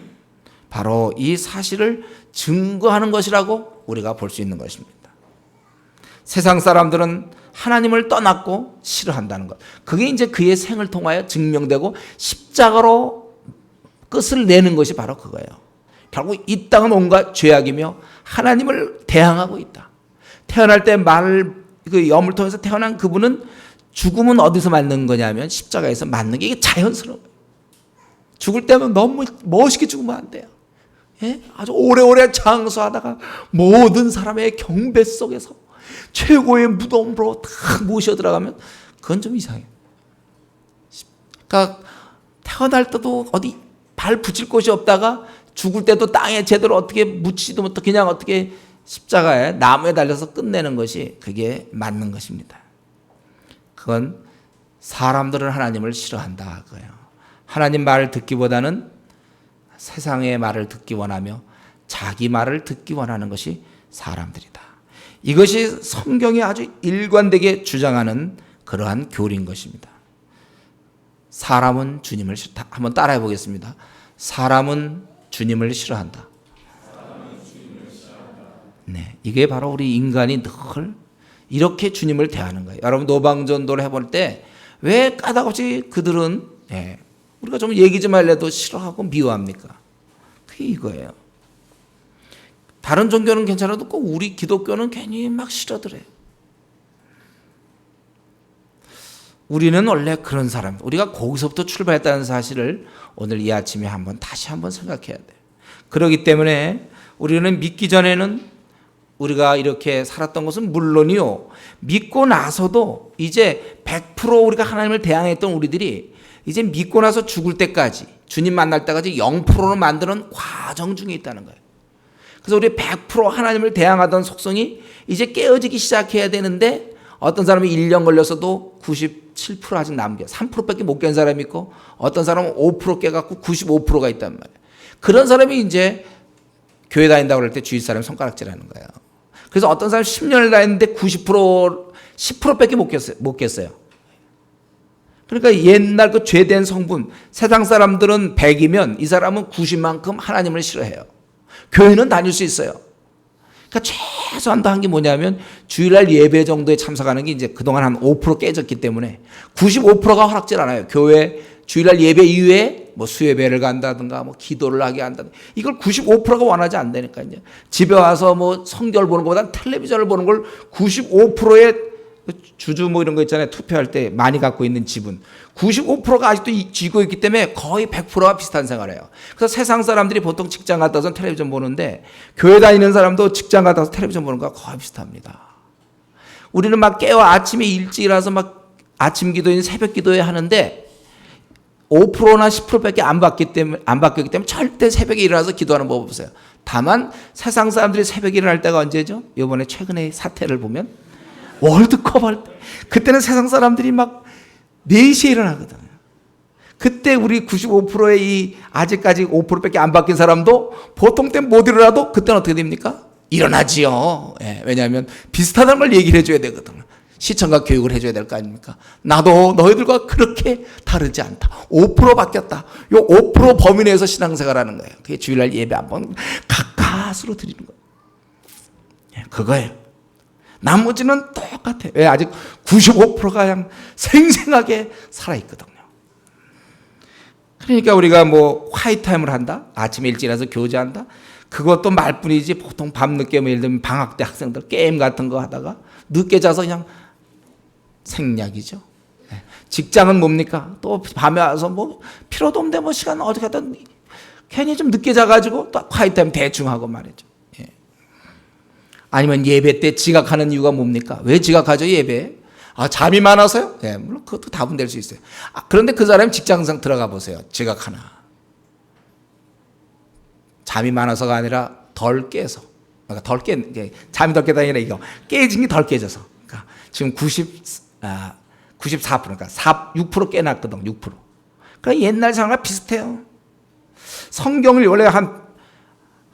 바로 이 사실을 증거하는 것이라고 우리가 볼 수 있는 것입니다. 세상 사람들은 하나님을 떠났고 싫어한다는 것. 그게 이제 그의 생을 통하여 증명되고 십자가로 끝을 내는 것이 바로 그거예요. 결국 이 땅은 온갖 죄악이며 하나님을 대항하고 있다. 태어날 때 그 염을 통해서 태어난 그분은 죽음은 어디서 맞는 거냐면 십자가에서 맞는 게 이게 자연스러워요. 죽을 때면 너무 멋있게 죽으면 안 돼요. 아주 오래오래 장수하다가 모든 사람의 경배 속에서 최고의 무덤으로 딱 모셔 들어가면 그건 좀 이상해요. 그러니까 태어날 때도 어디 발 붙일 곳이 없다가 죽을 때도 땅에 제대로 어떻게 묻지도 못하고 그냥 어떻게 십자가에 나무에 달려서 끝내는 것이 그게 맞는 것입니다. 그건 사람들은 하나님을 싫어한다 그거예요. 하나님 말을 듣기보다는 세상의 말을 듣기 원하며 자기 말을 듣기 원하는 것이 사람들이다. 이것이 성경이 아주 일관되게 주장하는 그러한 교리인 것입니다. 사람은 주님을 싫다. 한번 따라해 보겠습니다. 사람은 주님을 싫어한다. 네, 이게 바로 우리 인간이 늘 이렇게 주님을 대하는 거예요. 여러분 노방전도를 해볼 때 왜 까닭없이 그들은 우리가 좀 얘기 좀 하려도 싫어하고 미워합니까? 그게 이거예요. 다른 종교는 괜찮아도 꼭 우리 기독교는 괜히 막 싫어더래요. 우리는 원래 그런 사람, 우리가 거기서부터 출발했다는 사실을 오늘 이 아침에 다시 한번 생각해야 돼요. 그렇기 때문에 우리는 믿기 전에는 우리가 이렇게 살았던 것은 물론이요, 믿고 나서도 이제 100% 우리가 하나님을 대항했던 우리들이 이제 믿고 나서 죽을 때까지, 주님 만날 때까지 0%로 만드는 과정 중에 있다는 거예요. 그래서 우리 100% 하나님을 대항하던 속성이 이제 깨어지기 시작해야 되는데 어떤 사람이 1년 걸렸어도 97% 아직 남겨 3%밖에 못 깬 사람이 있고 어떤 사람은 5% 깨갖고 95%가 있단 말이에요. 그런 사람이 이제 교회 다닌다고 그럴 때 주위 사람이 손가락질하는 거예요. 그래서 어떤 사람이 10년을 다녔는데 90% 10%밖에 못 깼어요. 그러니까 옛날 그 죄된 성분, 세상 사람들은 100이면 이 사람은 90만큼 하나님을 싫어해요. 교회는 다닐 수 있어요. 그러니까 최소한 한 게 뭐냐면 주일날 예배 정도에 참석하는 게 이제 그동안 한 5% 깨졌기 때문에 95%가 허락질 않아요. 교회 주일날 예배 이후에 뭐 수예배를 간다든가 뭐 기도를 하게 한다든가 이걸 95%가 원하지 않다니까요. 집에 와서 뭐 성경을 보는 것보다 텔레비전을 보는 걸 95%의 주주 뭐 이런 거 있잖아요. 투표할 때 많이 갖고 있는 지분 95%가 아직도 쥐고 있기 때문에 거의 100%와 비슷한 생활을 해요. 그래서 세상 사람들이 보통 직장 갔다 와서 텔레비전 보는데 교회 다니는 사람도 직장 갔다 와서 텔레비전 보는 거와 거의 비슷합니다. 우리는 막 깨워 아침에 일찍 일어나서 막 아침 기도인 새벽 기도회 하는데 5%나 10%밖에 안 바뀌기 때문에 절대 새벽에 일어나서 기도하는 법 없어요. 다만 세상 사람들이 새벽에 일어날 때가 언제죠? 이번에 최근에 사태를 보면 월드컵 할 때 그때는 세상 사람들이 막 4시에 일어나거든요. 그때 우리 95%의 이 아직까지 5%밖에 안 바뀐 사람도 보통 때 못 일어나도 그때는 어떻게 됩니까? 일어나지요. 예, 왜냐하면 비슷하다는 걸 얘기를 해줘야 되거든요. 시청각 교육을 해줘야 될 거 아닙니까? 나도 너희들과 그렇게 다르지 않다. 5% 바뀌었다. 요 5% 범위 내에서 신앙생활하는 거예요. 그게 주일날 예배 한번 가까스로 드리는 거예요. 예, 그거예요. 나머지는 똑같아요. 왜? 아직 95%가 그냥 생생하게 살아있거든요. 그러니까 우리가 뭐 화이트타임을 한다? 아침에 일찍 일어나서 교제한다? 그것도 말뿐이지 보통 밤늦게 뭐 예를 들면 방학 때 학생들 게임 같은 거 하다가 늦게 자서 그냥 생략이죠. 직장은 뭡니까? 또 밤에 와서 뭐 필요도 없는데 뭐 시간 어디 갔다 괜히 좀 늦게 자가지고 또 화이트타임 대충 하고 말이죠. 예. 아니면 예배 때 지각하는 이유가 뭡니까? 왜 지각하죠 예배? 아 잠이 많아서요? 예, 물론 그것도 답은 될 수 있어요. 그런데 그 사람이 직장상 들어가 보세요. 지각하나? 잠이 많아서가 아니라 덜 깨서. 그러니까 덜 깨, 잠이 덜 깨다 아니라 이거 깨진 게 덜 깨져서. 그러니까 지금 94% 그러니까 6% 깨놨거든 6%. 그러니까 옛날 상황과 비슷해요. 성경을 원래 한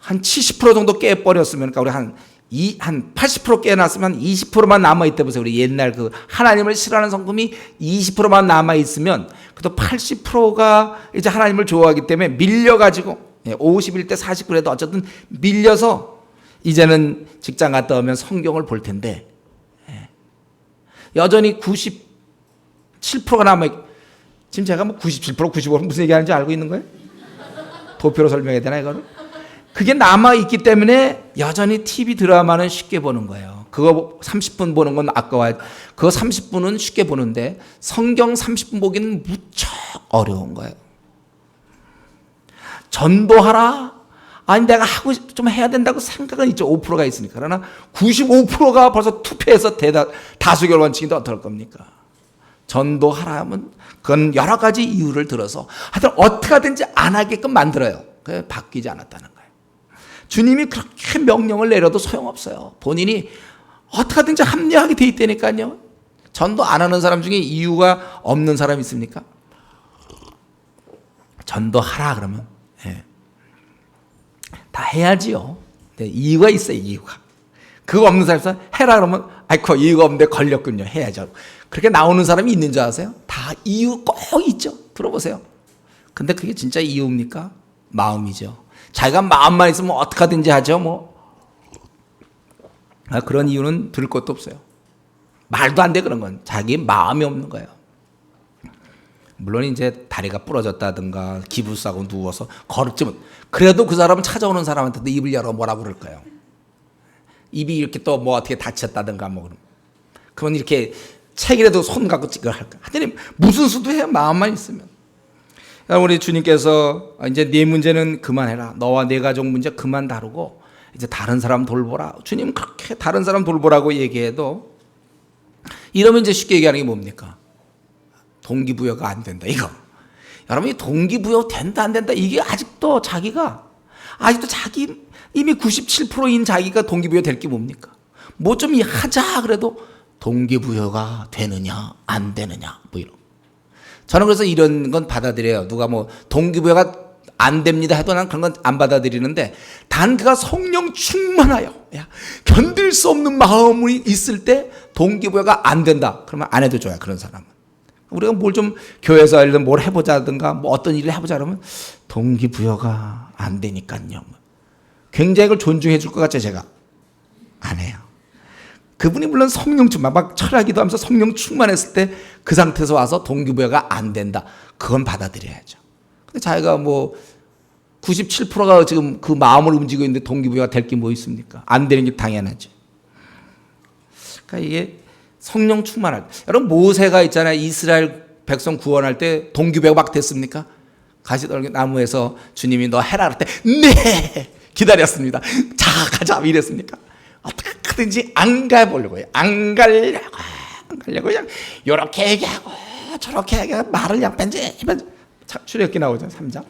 70% 정도 깨버렸으면 그러니까 우리 한 80% 깨놨으면 한 20%만 남아있다 보세요. 우리 옛날 그 하나님을 싫어하는 성품이 20%만 남아있으면 그래도 80%가 이제 하나님을 좋아하기 때문에 밀려가지고 51대 49래도 어쨌든 밀려서 이제는 직장 갔다 오면 성경을 볼 텐데 여전히 97%가 남아있고 지금 제가 뭐 97%, 95% 무슨 얘기하는지 알고 있는 거예요? 도표로 설명해야 되나 이거를? 그게 남아있기 때문에 여전히 TV 드라마는 쉽게 보는 거예요. 그거 30분 보는 건 아까워요. 그거 30분은 쉽게 보는데 성경 30분 보기는 무척 어려운 거예요. 전도하라? 아니 내가 하고 좀 해야 된다고 생각은 있죠. 5%가 있으니까. 그러나 95%가 벌써 투표해서 다수결 원칙인데 어떨 겁니까? 전도하라 하면 그건 여러 가지 이유를 들어서 하여튼 어떻게 하든지 안 하게끔 만들어요. 그게 바뀌지 않았다는 거예요. 주님이 그렇게 명령을 내려도 소용없어요. 본인이 어떻게 하든지 합리하게 돼 있다니까요. 전도 안 하는 사람 중에 이유가 없는 사람 있습니까? 전도하라 그러면 다 해야지요. 이유가 있어요. 이유가. 그거 없는 사람이 해라 그러면 아이고 이유가 없는데 걸렸군요. 해야죠. 그렇게 나오는 사람이 있는 줄 아세요? 다 이유 꼭 있죠. 들어보세요. 근데 그게 진짜 이유입니까? 마음이죠. 자기가 마음만 있으면 어떻게 하든지 하죠. 뭐 그런 이유는 들을 것도 없어요. 말도 안 돼 그런 건. 자기 마음이 없는 거예요. 물론 이제 다리가 부러졌다든가 기부 싸고 누워서 걸었지 못. 그래도 그 사람은 찾아오는 사람한테도 입을 열어 뭐라고 그럴까요? 입이 이렇게 또 뭐 어떻게 다쳤다든가 뭐 그러면 이렇게 책이라도 손 갖고 찍어 할까? 하여튼 무슨 수도 해요. 마음만 있으면. 우리 주님께서 이제 네 문제는 그만해라. 너와 네 가족 문제 그만 다루고 이제 다른 사람 돌보라. 주님은 그렇게 다른 사람 돌보라고 얘기해도 이러면 이제 쉽게 얘기하는 게 뭡니까? 동기부여가 안 된다 이거. 여러분이 동기부여 된다 안 된다 이게 아직도 자기 이미 97%인 자기가 동기부여 될 게 뭡니까? 뭐 좀 하자 그래도 동기부여가 되느냐 안 되느냐 뭐 이런. 저는 그래서 이런 건 받아들여요. 누가 뭐 동기부여가 안 됩니다 해도 난 그런 건 안 받아들이는데, 단 그가 성령 충만하여 견딜 수 없는 마음이 있을 때 동기부여가 안 된다 그러면 안 해도 좋아요. 그런 사람은. 우리가 뭘 좀 교회에서 예를 들면 뭘 해보자든가 뭐 어떤 일을 해보자 그러면 동기부여가 안 되니까요. 굉장히 그걸 존중해 줄 것 같죠. 제가 안 해요. 그분이 물론 성령 충만, 막 철학기도 하면서 성령 충만했을 때 그 상태에서 와서 동기부여가 안 된다, 그건 받아들여야죠. 근데 자기가 뭐 97%가 지금 그 마음을 움직이고 있는데 동기부여가 될 게 뭐 있습니까? 안 되는 게 당연하죠. 그러니까 이게 성령 충만할 때, 여러분 모세가 있잖아요. 이스라엘 백성 구원할 때 동기부여가 막 됐습니까? 가시떨기 나무에서 주님이 너 해라 그럴 때 네 기다렸습니다. 자 가자 이랬습니까? 어떻게든지 안 가보려고 해요. 안 가려고 그냥 요렇게 얘기하고 저렇게 얘기하고 말을 그냥 뺀지 출애굽기 나오죠. 3장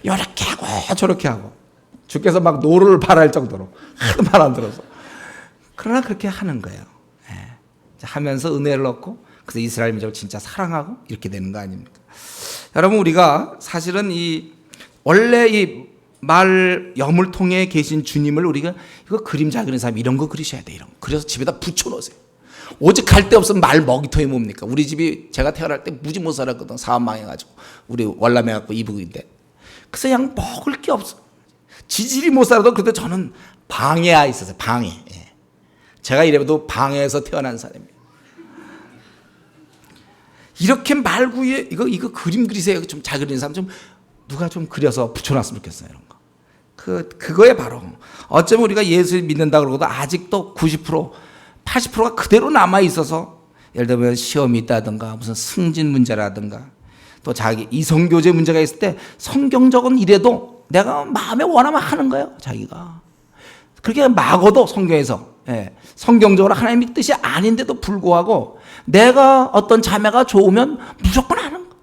요렇게 하고 저렇게 하고 주께서 막 노를 발할 정도로 하도 말 안 들어서. 그러나 그렇게 하는 거예요. 하면서 은혜를 얻고 그래서 이스라엘 민족을 진짜 사랑하고 이렇게 되는 거 아닙니까? 여러분 우리가 사실은 이 원래 이 말 여물통에 계신 주님을 우리가 이거 그림 잘 그리는 사람 이런 거 그리셔야 돼. 이런 거. 그래서 집에다 붙여놓으세요. 오직 갈 데 없으면 말 먹이통이 뭡니까? 우리 집이 제가 태어날 때 무지 못 살았거든. 사업 망해가지고 우리 월남에 갖고 이북인데 그래서 그냥 먹을 게 없어. 지질이 못 살아도 그래도 저는 방에야 있었어요. 방에. 제가 이래도 방에서 태어난 사람이에요. 이렇게 말구에 이거 그림 그리세요. 좀 잘 그리는 사람 좀 누가 좀 그려서 붙여놨으면 좋겠어요. 이런 거. 그거에 바로 어쩌면 우리가 예수를 믿는다 그러고도 아직도 90%, 80%가 그대로 남아 있어서 예를 들면 시험이 있다든가 무슨 승진 문제라든가 또 자기 이성교제 문제가 있을 때 성경적은 이래도 내가 마음에 원하면 하는 거예요. 자기가 그렇게 막어도 성경에서 성경적으로 하나님의 뜻이 아닌데도 불구하고 내가 어떤 자매가 좋으면 무조건 하는 거.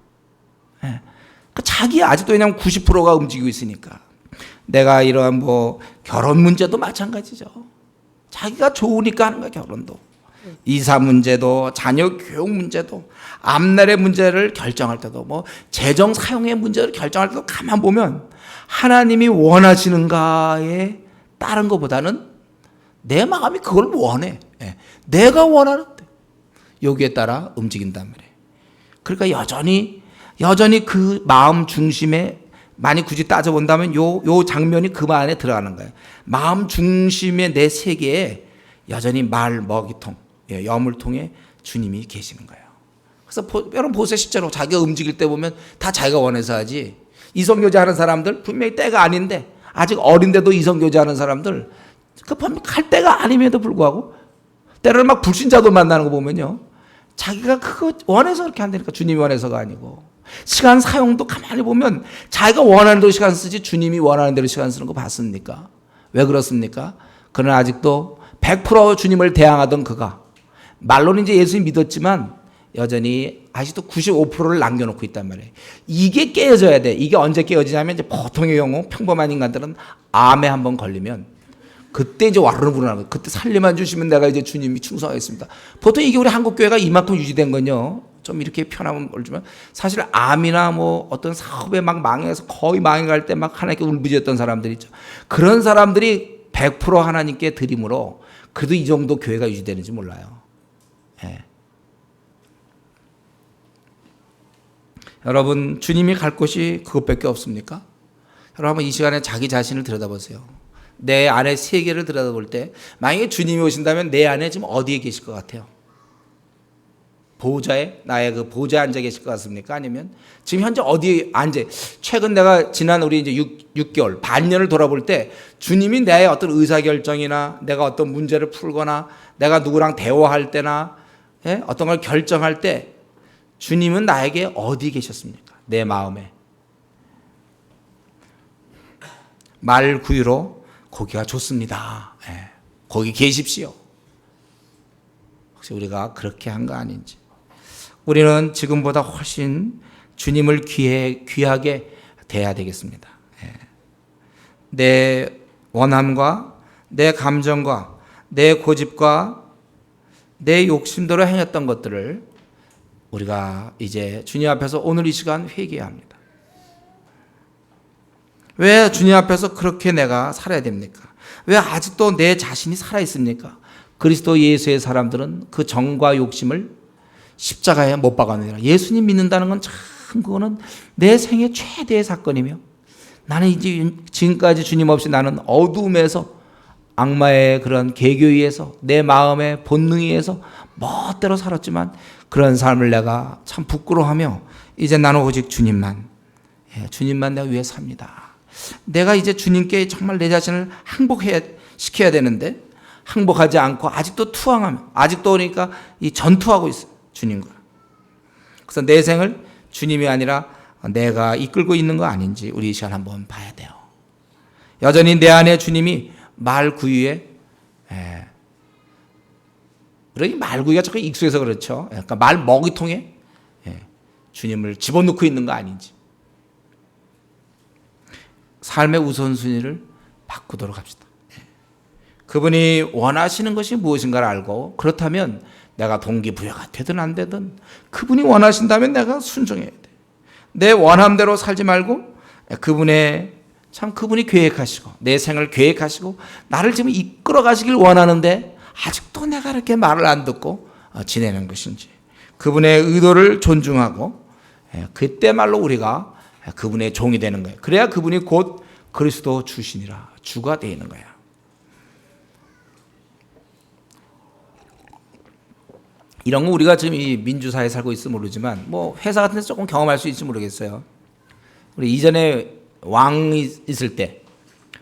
자기 아직도 그냥 90%가 움직이고 있으니까. 내가 이러한 뭐 결혼 문제도 마찬가지죠. 자기가 좋으니까 하는 거야. 결혼도 이사 문제도 자녀 교육 문제도 앞날의 문제를 결정할 때도 뭐 재정 사용의 문제를 결정할 때도 가만 보면 하나님이 원하시는가에 따른 것보다는 내 마음이 그걸 원해. 내가 원하는데 여기에 따라 움직인단 말이에요. 그러니까 여전히 그 마음 중심에 많이 굳이 따져본다면 요 장면이 그 안에 들어가는 거예요. 마음 중심의 내 세계에 여전히 말 먹이통, 여물통에 주님이 계시는 거예요. 그래서 여러분 보세요. 실제로 자기가 움직일 때 보면 다 자기가 원해서 하지. 이성교제 하는 사람들 분명히 때가 아닌데 아직 어린데도 이성교제 하는 사람들 갈 때가 아님에도 불구하고 때로는 막 불신자도 만나는 거 보면요. 자기가 그거 원해서 그렇게 한다니까. 주님이 원해서가 아니고. 시간 사용도 가만히 보면 자기가 원하는 대로 시간 쓰지 주님이 원하는 대로 시간 쓰는 거 봤습니까? 왜 그렇습니까? 그러나 아직도 100% 주님을 대항하던 그가 말로는 이제 예수님 믿었지만 여전히 아직도 95%를 남겨놓고 있단 말이에요. 이게 깨어져야 돼. 이게 언제 깨어지냐면 이제 보통의 경우 평범한 인간들은 암에 한번 걸리면 그때 이제 와르르 불어나는 거예요. 그때 살려만 주시면 내가 이제 주님이 충성하겠습니다. 보통 이게 우리 한국 교회가 이만큼 유지된 건요. 좀 이렇게 편하면 모르지만 사실 암이나 뭐 어떤 사업에 막 망해서 거의 망해갈 때 막 하나님께 울부짖었던 사람들 있죠. 그런 사람들이 100% 하나님께 드림으로 그래도 이 정도 교회가 유지되는지 몰라요. 여러분 주님이 갈 곳이 그것밖에 없습니까? 여러분 이 시간에 자기 자신을 들여다보세요. 내 안에 세계를 들여다볼 때 만약에 주님이 오신다면 내 안에 지금 어디에 계실 것 같아요? 보호자에 나의 그 보호자에 앉아 계실 것 같습니까? 아니면 지금 현재 어디에 앉아? 최근 내가 지난 우리 이제 6개월 반년을 돌아볼 때 주님이 나의 어떤 의사결정이나 내가 어떤 문제를 풀거나 내가 누구랑 대화할 때나 어떤 걸 결정할 때 주님은 나에게 어디 계셨습니까? 내 마음에. 말 구유로 거기가 좋습니다. 거기 계십시오. 혹시 우리가 그렇게 한 거 아닌지. 우리는 지금보다 훨씬 주님을 귀하게 대해야 되겠습니다. 내 원함과 내 감정과 내 고집과 내 욕심대로 행했던 것들을 우리가 이제 주님 앞에서 오늘 이 시간 회개해야 합니다. 왜 주님 앞에서 그렇게 내가 살아야 됩니까? 왜 아직도 내 자신이 살아있습니까? 그리스도 예수의 사람들은 그 정과 욕심을 십자가에 못 박아내라. 예수님 믿는다는 건 참 그거는 내 생애 최대의 사건이며, 나는 이제 지금까지 주님 없이 나는 어두움에서 악마의 그런 계교에서 내 마음의 본능에 의해서 멋대로 살았지만 그런 삶을 내가 참 부끄러워하며 이제 나는 오직 주님만 내가 위해 삽니다. 내가 이제 주님께 정말 내 자신을 항복시켜야 되는데 항복하지 않고 아직도 투항하며 아직도 그러니까 이 전투하고 있어요. 주님과. 그래서 내 생을 주님이 아니라 내가 이끌고 있는 거 아닌지 우리 이 시간 한번 봐야 돼요. 여전히 내 안에 주님이 말구유에 그러니 말구유가 자꾸 익숙해서 그렇죠. 그러니까 말 먹이통에 주님을 집어넣고 있는 거 아닌지. 삶의 우선순위를 바꾸도록 합시다. 그분이 원하시는 것이 무엇인가를 알고 그렇다면 내가 동기부여가 되든 안 되든 그분이 원하신다면 내가 순종해야 돼. 내 원함대로 살지 말고 그분이 계획하시고 내 생을 계획하시고 나를 지금 이끌어 가시길 원하는데 아직도 내가 이렇게 말을 안 듣고 지내는 것인지 그분의 의도를 존중하고 그때 말로 우리가 그분의 종이 되는 거예요. 그래야 그분이 곧 그리스도 주시니라 주가 되는 거야. 이런 거 우리가 지금 이 민주사회에 살고 있으면 모르지만 뭐 회사 같은 데서 조금 경험할 수 있을지 모르겠어요. 우리 이전에 왕이 있을 때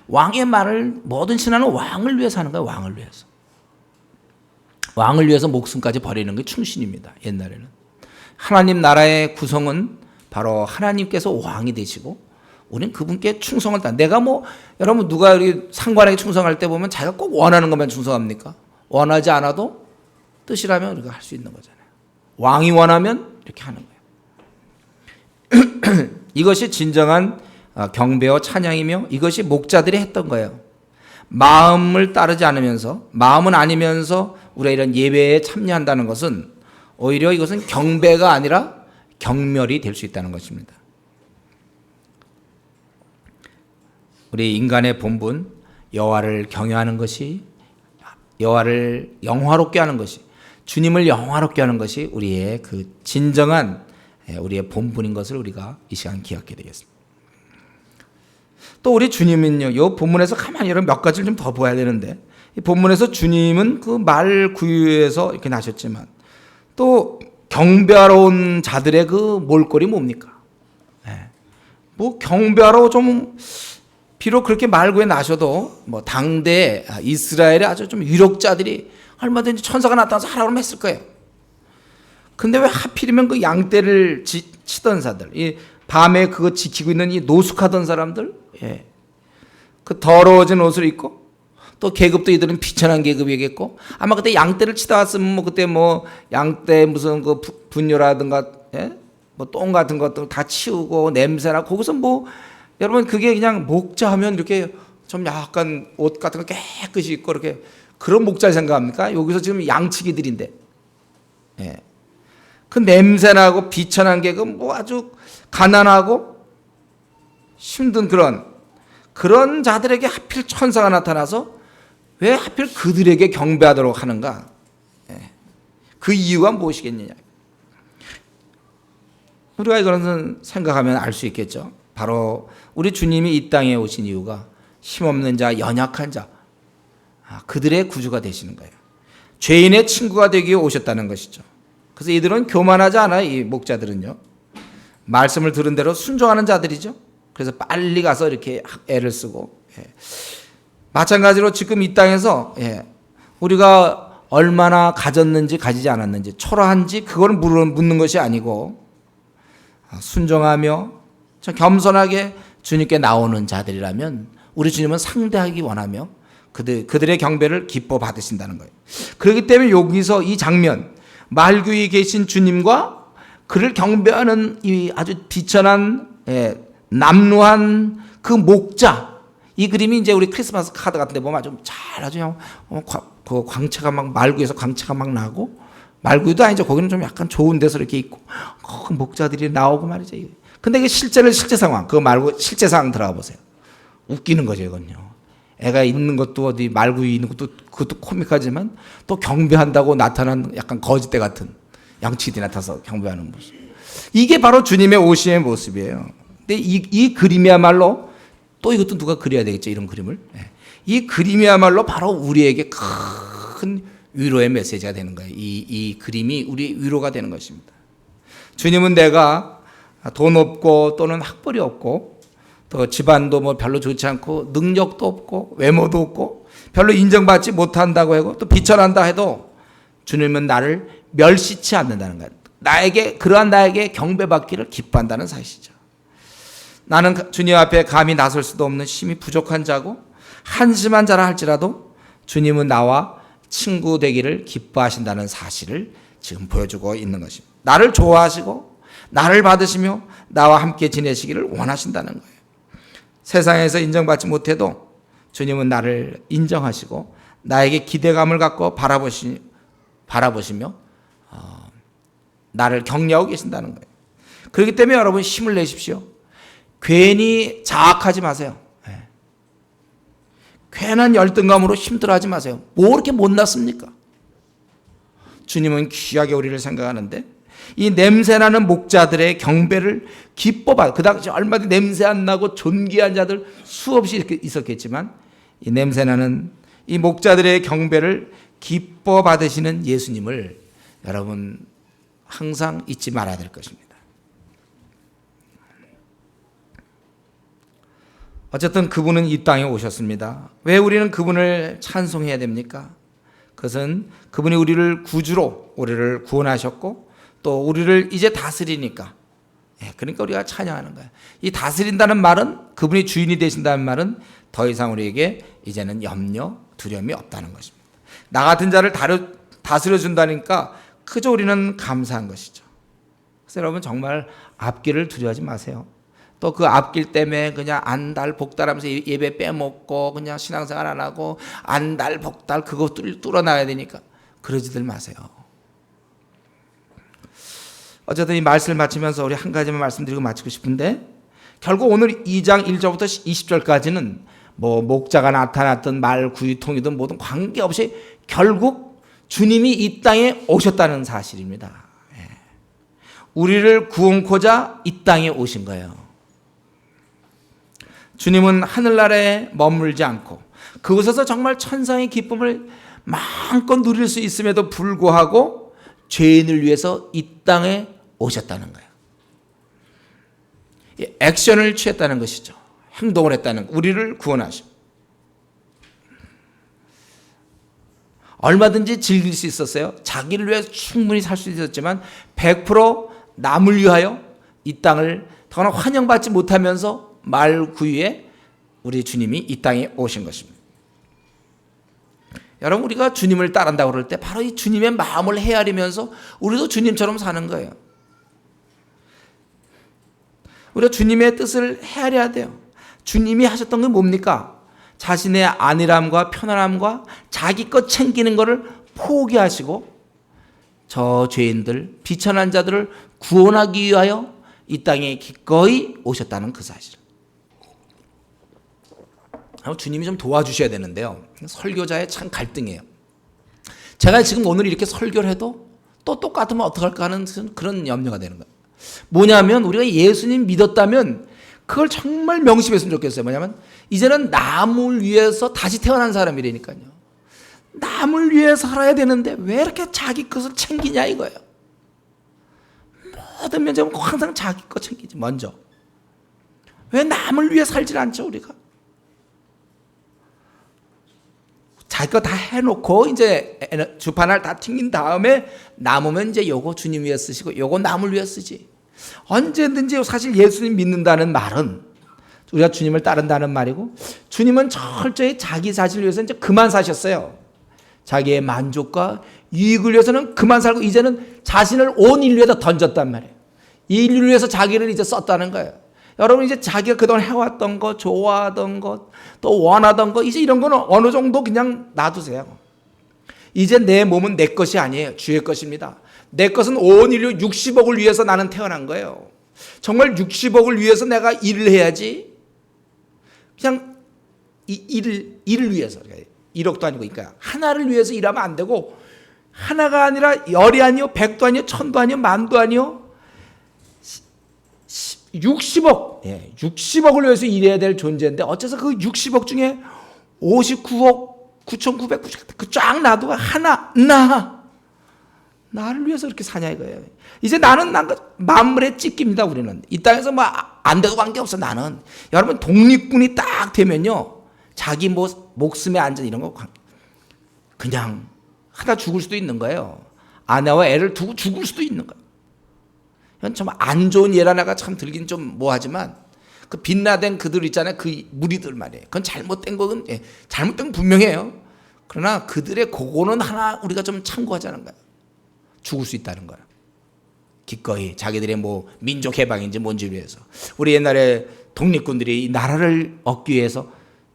왕의 말을 모든 신하는 왕을 위해서 하는 거예요. 왕을 위해서. 왕을 위해서 목숨까지 버리는 게 충신입니다. 옛날에는. 하나님 나라의 구성은 바로 하나님께서 왕이 되시고 우리는 그분께 충성을 다. 내가 뭐 여러분 누가 우리 상관에게 충성할 때 보면 자기가 꼭 원하는 것만 충성합니까? 원하지 않아도 뜻이라면 우리가 할 수 있는 거잖아요. 왕이 원하면 이렇게 하는 거예요. 이것이 진정한 경배와 찬양이며 이것이 목자들이 했던 거예요. 마음을 따르지 않으면서 마음은 아니면서 우리가 이런 예배에 참여한다는 것은 오히려 이것은 경배가 아니라 경멸이 될 수 있다는 것입니다. 우리 인간의 본분 여호와를 경외하는 것이 여호와를 영화롭게 하는 것이 주님을 영화롭게 하는 것이 우리의 그 진정한 우리의 본분인 것을 우리가 이 시간 기억해야 되겠습니다. 또 우리 주님은요, 이 본문에서 가만히 여러분 몇 가지를 좀 더 보아야 되는데, 이 본문에서 주님은 그 말 구유에서 이렇게 나셨지만, 또 경배하러 온 자들의 그 몰골이 뭡니까? 뭐 경배하러 좀, 비록 그렇게 말구에 나셔도, 뭐 당대 이스라엘의 아주 좀 유력자들이 얼마든지 천사가 나타나서 하라고 하면 했을 거예요. 근데 왜 하필이면 그 양떼를 치던 사들, 이 밤에 그거 지키고 있는 이 노숙하던 사람들, 그 더러워진 옷을 입고 또 계급도 이들은 비천한 계급이겠고 아마 그때 양떼를 치다 왔으면 뭐 그때 뭐 양떼 무슨 그 분뇨라든가 뭐 똥 같은 것들 다 치우고 냄새나 거기서 뭐 여러분 그게 그냥 목자하면 이렇게 좀 약간 옷 같은 거 깨끗이 입고 이렇게 그런 목자를 생각합니까? 여기서 지금 양치기들인데 그 냄새나고 비천한 계급 뭐 아주 가난하고 힘든 그런 자들에게 하필 천사가 나타나서 왜 하필 그들에게 경배하도록 하는가? 그 이유가 무엇이겠느냐? 우리가 이것은 생각하면 알 수 있겠죠. 바로 우리 주님이 이 땅에 오신 이유가 힘없는 자, 연약한 자, 그들의 구주가 되시는 거예요. 죄인의 친구가 되기 위해 오셨다는 것이죠. 그래서 이들은 교만하지 않아요. 이 목자들은요. 말씀을 들은 대로 순종하는 자들이죠. 그래서 빨리 가서 이렇게 애를 쓰고 마찬가지로 지금 이 땅에서 우리가 얼마나 가졌는지 가지지 않았는지 초라한지 그걸 묻는 것이 아니고 순종하며 겸손하게 주님께 나오는 자들이라면 우리 주님은 상대하기 원하며 그들의 경배를 기뻐 받으신다는 거예요. 그렇기 때문에 여기서 이 장면 말구에 계신 주님과 그를 경배하는 이 아주 비천한 남루한 그 목자 이 그림이 이제 우리 크리스마스 카드 같은 데 보면 아주 그냥 그 광채가 막 말구에서 광채가 막 나고, 말구도 아니죠. 거기는 좀 약간 좋은 데서 이렇게 있고, 목자들이 나오고 말이죠. 근데 이게 실제 상황, 그거 말고 실제 상황 들어가 보세요. 웃기는 거죠, 이건요. 애가 있는 것도 어디 말구 있는 것도 그것도 코믹하지만 또 경배한다고 나타난 약간 거짓대 같은 양치기 나타서 경배하는 모습. 이게 바로 주님의 오심의 모습이에요. 근데 이 그림이야말로, 또 이것도 누가 그려야 되겠죠, 이런 그림을. 이 그림이야말로 바로 우리에게 큰 위로의 메시지가 되는 거예요. 이 그림이 우리의 위로가 되는 것입니다. 주님은 내가 돈 없고 또는 학벌이 없고 또 집안도 뭐 별로 좋지 않고 능력도 없고 외모도 없고 별로 인정받지 못한다고 하고 또 비천한다 해도 주님은 나를 멸시치 않는다는 거예요. 그러한 나에게 경배받기를 기뻐한다는 사실이죠. 나는 주님 앞에 감히 나설 수도 없는 힘이 부족한 자고 한심한 자라 할지라도 주님은 나와 친구 되기를 기뻐하신다는 사실을 지금 보여주고 있는 것입니다. 나를 좋아하시고 나를 받으시며 나와 함께 지내시기를 원하신다는 거예요. 세상에서 인정받지 못해도 주님은 나를 인정하시고 나에게 기대감을 갖고 바라보시며 나를 격려하고 계신다는 거예요. 그렇기 때문에 여러분 힘을 내십시오. 괜히 자학하지 마세요. 괜한 열등감으로 힘들어하지 마세요. 뭐 그렇게 못났습니까? 주님은 귀하게 우리를 생각하는데 이 냄새나는 목자들의 경배를 기뻐받아. 그 당시 얼마든지 냄새 안 나고 존귀한 자들 수없이 있었겠지만 이 냄새나는 이 목자들의 경배를 기뻐받으시는 예수님을 여러분 항상 잊지 말아야 될 것입니다. 어쨌든 그분은 이 땅에 오셨습니다. 왜 우리는 그분을 찬송해야 됩니까? 그것은 그분이 우리를 구주로 우리를 구원하셨고 또 우리를 이제 다스리니까, 그러니까 우리가 찬양하는 거예요. 이 다스린다는 말은, 그분이 주인이 되신다는 말은 더 이상 우리에게 이제는 염려, 두려움이 없다는 것입니다. 나 같은 자를 다스려준다니까 그저 우리는 감사한 것이죠. 그래서 여러분 정말 앞길을 두려워하지 마세요. 또 그 앞길 때문에 그냥 안달복달하면서 예배 빼먹고 그냥 신앙생활 안 하고 안달복달 그거 뚫어놔야 되니까 그러지들 마세요. 어쨌든 이 말씀을 마치면서 우리 한 가지만 말씀드리고 마치고 싶은데, 결국 오늘 2장 1절부터 20절까지는 뭐 목자가 나타났든 말 구유통이든 뭐든 관계없이 결국 주님이 이 땅에 오셨다는 사실입니다. 우리를 구원코자 이 땅에 오신 거예요. 주님은 하늘나라에 머물지 않고 그곳에서 정말 천상의 기쁨을 마음껏 누릴 수 있음에도 불구하고 죄인을 위해서 이 땅에 오셨다는 거예요. 액션을 취했다는 것이죠. 행동을 했다는 거. 우리를 구원하시고 얼마든지 즐길 수 있었어요. 자기를 위해 충분히 살 수 있었지만 100% 남을 위하여 이 땅을 더나 환영받지 못하면서 말구유에 우리 주님이 이 땅에 오신 것입니다. 여러분 우리가 주님을 따른다고 그럴 때 바로 이 주님의 마음을 헤아리면서 우리도 주님처럼 사는 거예요. 우리가 주님의 뜻을 헤아려야 돼요. 주님이 하셨던 게 뭡니까? 자신의 안일함과 편안함과 자기 것 챙기는 것을 포기하시고 저 죄인들, 비천한 자들을 구원하기 위하여 이 땅에 기꺼이 오셨다는 그 사실. 주님이 좀 도와주셔야 되는데요. 설교자의 참 갈등이에요. 제가 지금 오늘 이렇게 설교를 해도 또 똑같으면 어떡할까 하는 그런 염려가 되는 거예요. 뭐냐면 우리가 예수님 믿었다면 그걸 정말 명심했으면 좋겠어요. 뭐냐면 이제는 남을 위해서 다시 태어난 사람이라니까요. 남을 위해 살아야 되는데 왜 이렇게 자기 것을 챙기냐 이거예요. 모든 면적은 항상 자기 것 챙기지 먼저. 왜 남을 위해 살질 않죠 우리가? 자기 거 다 해놓고 이제 주판을 다 튕긴 다음에 남으면 이제 요거 주님 위해 쓰시고 요거 남을 위해 쓰지. 언제든지 사실 예수님 믿는다는 말은 우리가 주님을 따른다는 말이고, 주님은 철저히 자기 자신을 위해서 이제 그만 사셨어요. 자기의 만족과 유익을 위해서는 그만 살고 이제는 자신을 온 인류에다 던졌단 말이에요. 이 인류를 위해서 자기를 이제 썼다는 거예요. 여러분 이제 자기가 그동안 해왔던 것, 좋아하던 것, 또 원하던 것, 이제 이런 거는 어느 정도 그냥 놔두세요. 이제 내 몸은 내 것이 아니에요. 주의 것입니다. 내 것은 온 인류 60억을 위해서 나는 태어난 거예요. 정말 60억을 위해서 내가 일을 해야지. 그냥 일을 위해서. 1억도 아니고, 그러니까 하나를 위해서 일하면 안 되고, 하나가 아니라 열이 아니요, 100도 아니요, 1000도 아니요, 만도 아니요, 60억, 60억을 위해서 일해야 될 존재인데 어째서 그 60억 중에 59억 9,990, 그 쫙 놔두고 하나, 나를 위해서 그렇게 사냐 이거예요. 이제 나는 만물의 찢깁니다. 우리는 이 땅에서 뭐 안 돼도 관계없어. 나는 여러분 독립군이 딱 되면요, 자기 목숨의 안전 이런 거 그냥 하다 죽을 수도 있는 거예요. 아내와 애를 두고 죽을 수도 있는 거예요. 이건 참 안 좋은 예라 내가 참 들긴 좀 뭐하지만, 그 빛나된 그들 있잖아요. 그 무리들 말이에요. 그건 잘못된 거는 잘못된 건 분명해요. 그러나 그들의 그거는 하나 우리가 좀 참고하자는 거예요. 죽을 수 있다는 거예요. 기꺼이 자기들의 뭐 민족 해방인지 뭔지 위해서. 우리 옛날에 독립군들이 이 나라를 얻기 위해서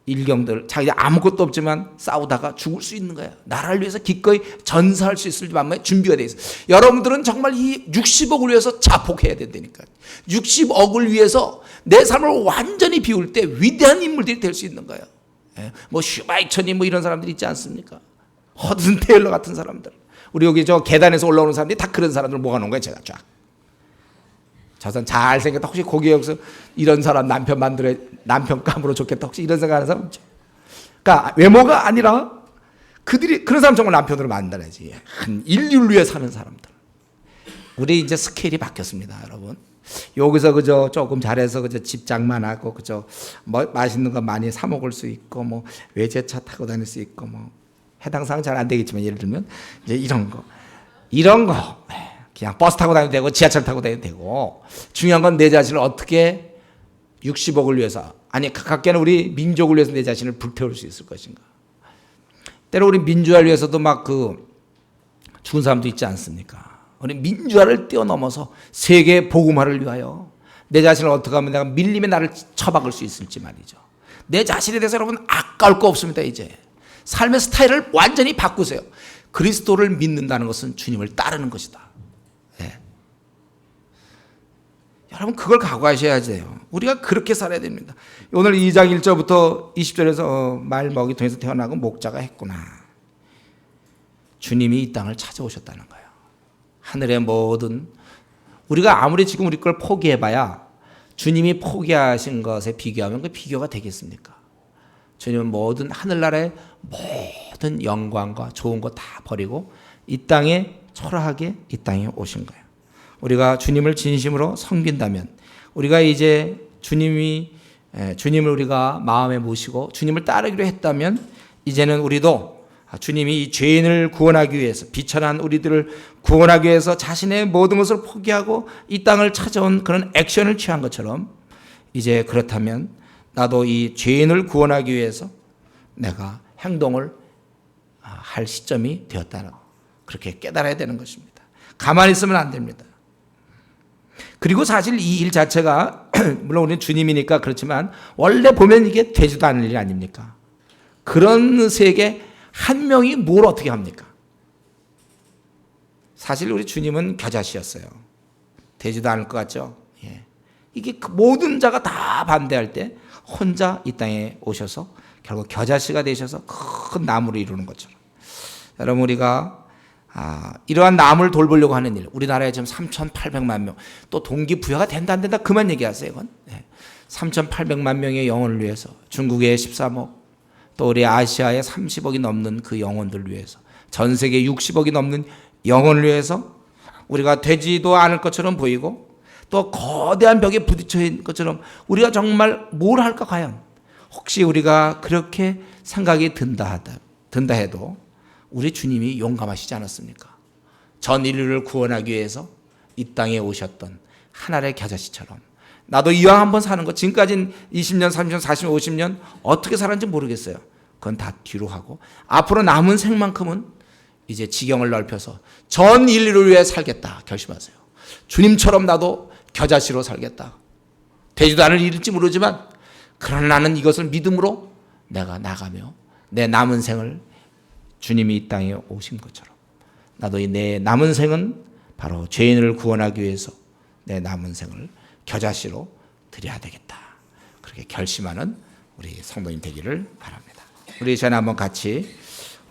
일경들 자기 아무것도 없지만 싸우다가 죽을 수 있는 거예요. 나라를 위해서 기꺼이 전사할 수 있을 만큼의 준비가 돼 있어요. 여러분들은 정말 이 60억을 위해서 자폭해야 된다니까. 60억을 위해서 내 삶을 완전히 비울 때 위대한 인물들이 될 수 있는 거예요. 뭐 슈바이처니 뭐 이런 사람들이 있지 않습니까? 허든 테일러 같은 사람들. 우리 여기 저 계단에서 올라오는 사람들이 다 그런 사람들 모아놓은 거예요. 제가 쫙. 저 사람 잘생겼다. 혹시 거기 여기서 이런 사람 남편감으로 좋겠다. 혹시 이런 생각하는 사람 있죠? 그러니까 외모가 아니라 그들이 그런 사람 정말 남편으로 만나야지. 한 인류를 위해 사는 사람들. 우리 이제 스케일이 바뀌었습니다, 여러분. 여기서 그저 조금 잘해서 그저 집 장만하고 그저 뭐 맛있는 거 많이 사 먹을 수 있고 뭐 외제차 타고 다닐 수 있고 뭐 해당 사항 잘 안 되겠지만 예를 들면 이제 이런 거 그냥 버스 타고 다녀도 되고 지하철 타고 다녀도 되고, 중요한 건 내 자신을 어떻게 60억을 위해서, 아니 가깝게는 우리 민족을 위해서 내 자신을 불태울 수 있을 것인가. 때로 우리 민주화를 위해서도 막 죽은 사람도 있지 않습니까? 우리 민주화를 뛰어넘어서 세계 복음화를 위하여 내 자신을 어떻게 하면 내가 밀림에 나를 처박을 수 있을지 말이죠. 내 자신에 대해서 여러분 아까울 거 없습니다. 이제 삶의 스타일을 완전히 바꾸세요. 그리스도를 믿는다는 것은 주님을 따르는 것이다. 여러분 그걸 각오하셔야 돼요. 우리가 그렇게 살아야 됩니다. 오늘 2장 1절부터 20절에서 말 먹이 통해서 태어나고 목자가 했구나. 주님이 이 땅을 찾아오셨다는 거예요. 하늘의 모든, 우리가 아무리 지금 우리 걸 포기해봐야 주님이 포기하신 것에 비교하면 그 비교가 되겠습니까? 주님은 모든 하늘나라의 모든 영광과 좋은 거 다 버리고 이 땅에 초라하게 이 땅에 오신 거예요. 우리가 주님을 진심으로 섬긴다면, 우리가 이제 주님을 우리가 마음에 모시고 주님을 따르기로 했다면, 이제는 우리도 주님이 이 죄인을 구원하기 위해서, 비천한 우리들을 구원하기 위해서 자신의 모든 것을 포기하고 이 땅을 찾아온 그런 액션을 취한 것처럼, 이제 그렇다면 나도 이 죄인을 구원하기 위해서 내가 행동을 할 시점이 되었다는, 그렇게 깨달아야 되는 것입니다. 가만히 있으면 안 됩니다. 그리고 사실 이 일 자체가 물론 우리는 주님이니까 그렇지만 원래 보면 이게 되지도 않을 일 아닙니까? 그런 세계 한 명이 뭘 어떻게 합니까? 사실 우리 주님은 겨자씨였어요. 되지도 않을 것 같죠? 예. 이게 모든 자가 다 반대할 때 혼자 이 땅에 오셔서 결국 겨자씨가 되셔서 큰 나무를 이루는 것처럼, 여러분 우리가 이러한 남을 돌보려고 하는 일, 우리나라에 지금 3,800만 명, 또 동기부여가 된다 안 된다 그만 얘기하세요. 이건 3,800만 명의 영혼을 위해서, 중국의 13억, 또 우리 아시아의 30억이 넘는 그 영혼들을 위해서, 전 세계 60억이 넘는 영혼을 위해서 우리가 되지도 않을 것처럼 보이고 또 거대한 벽에 부딪혀 있는 것처럼 우리가 정말 뭘 할까 과연, 혹시 우리가 그렇게 생각이 든다 해도 우리 주님이 용감하시지 않았습니까? 전 인류를 구원하기 위해서 이 땅에 오셨던 하늘의 겨자씨처럼, 나도 이왕 한번 사는 거, 지금까지는 20년, 30년, 40년, 50년 어떻게 살았는지 모르겠어요. 그건 다 뒤로 하고 앞으로 남은 생만큼은 이제 지경을 넓혀서 전 인류를 위해 살겠다 결심하세요. 주님처럼 나도 겨자씨로 살겠다. 되지도 않을 일일지 모르지만 그러나 나는 이것을 믿음으로 내가 나가며 내 남은 생을 주님이 이 땅에 오신 것처럼 나도 내 남은 생은 바로 죄인을 구원하기 위해서 내 남은 생을 겨자씨로 드려야 되겠다. 그렇게 결심하는 우리 성도님 되기를 바랍니다. 우리 전에 한번 같이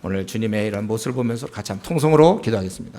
오늘 주님의 이런 모습을 보면서 같이 한번 통성으로 기도하겠습니다.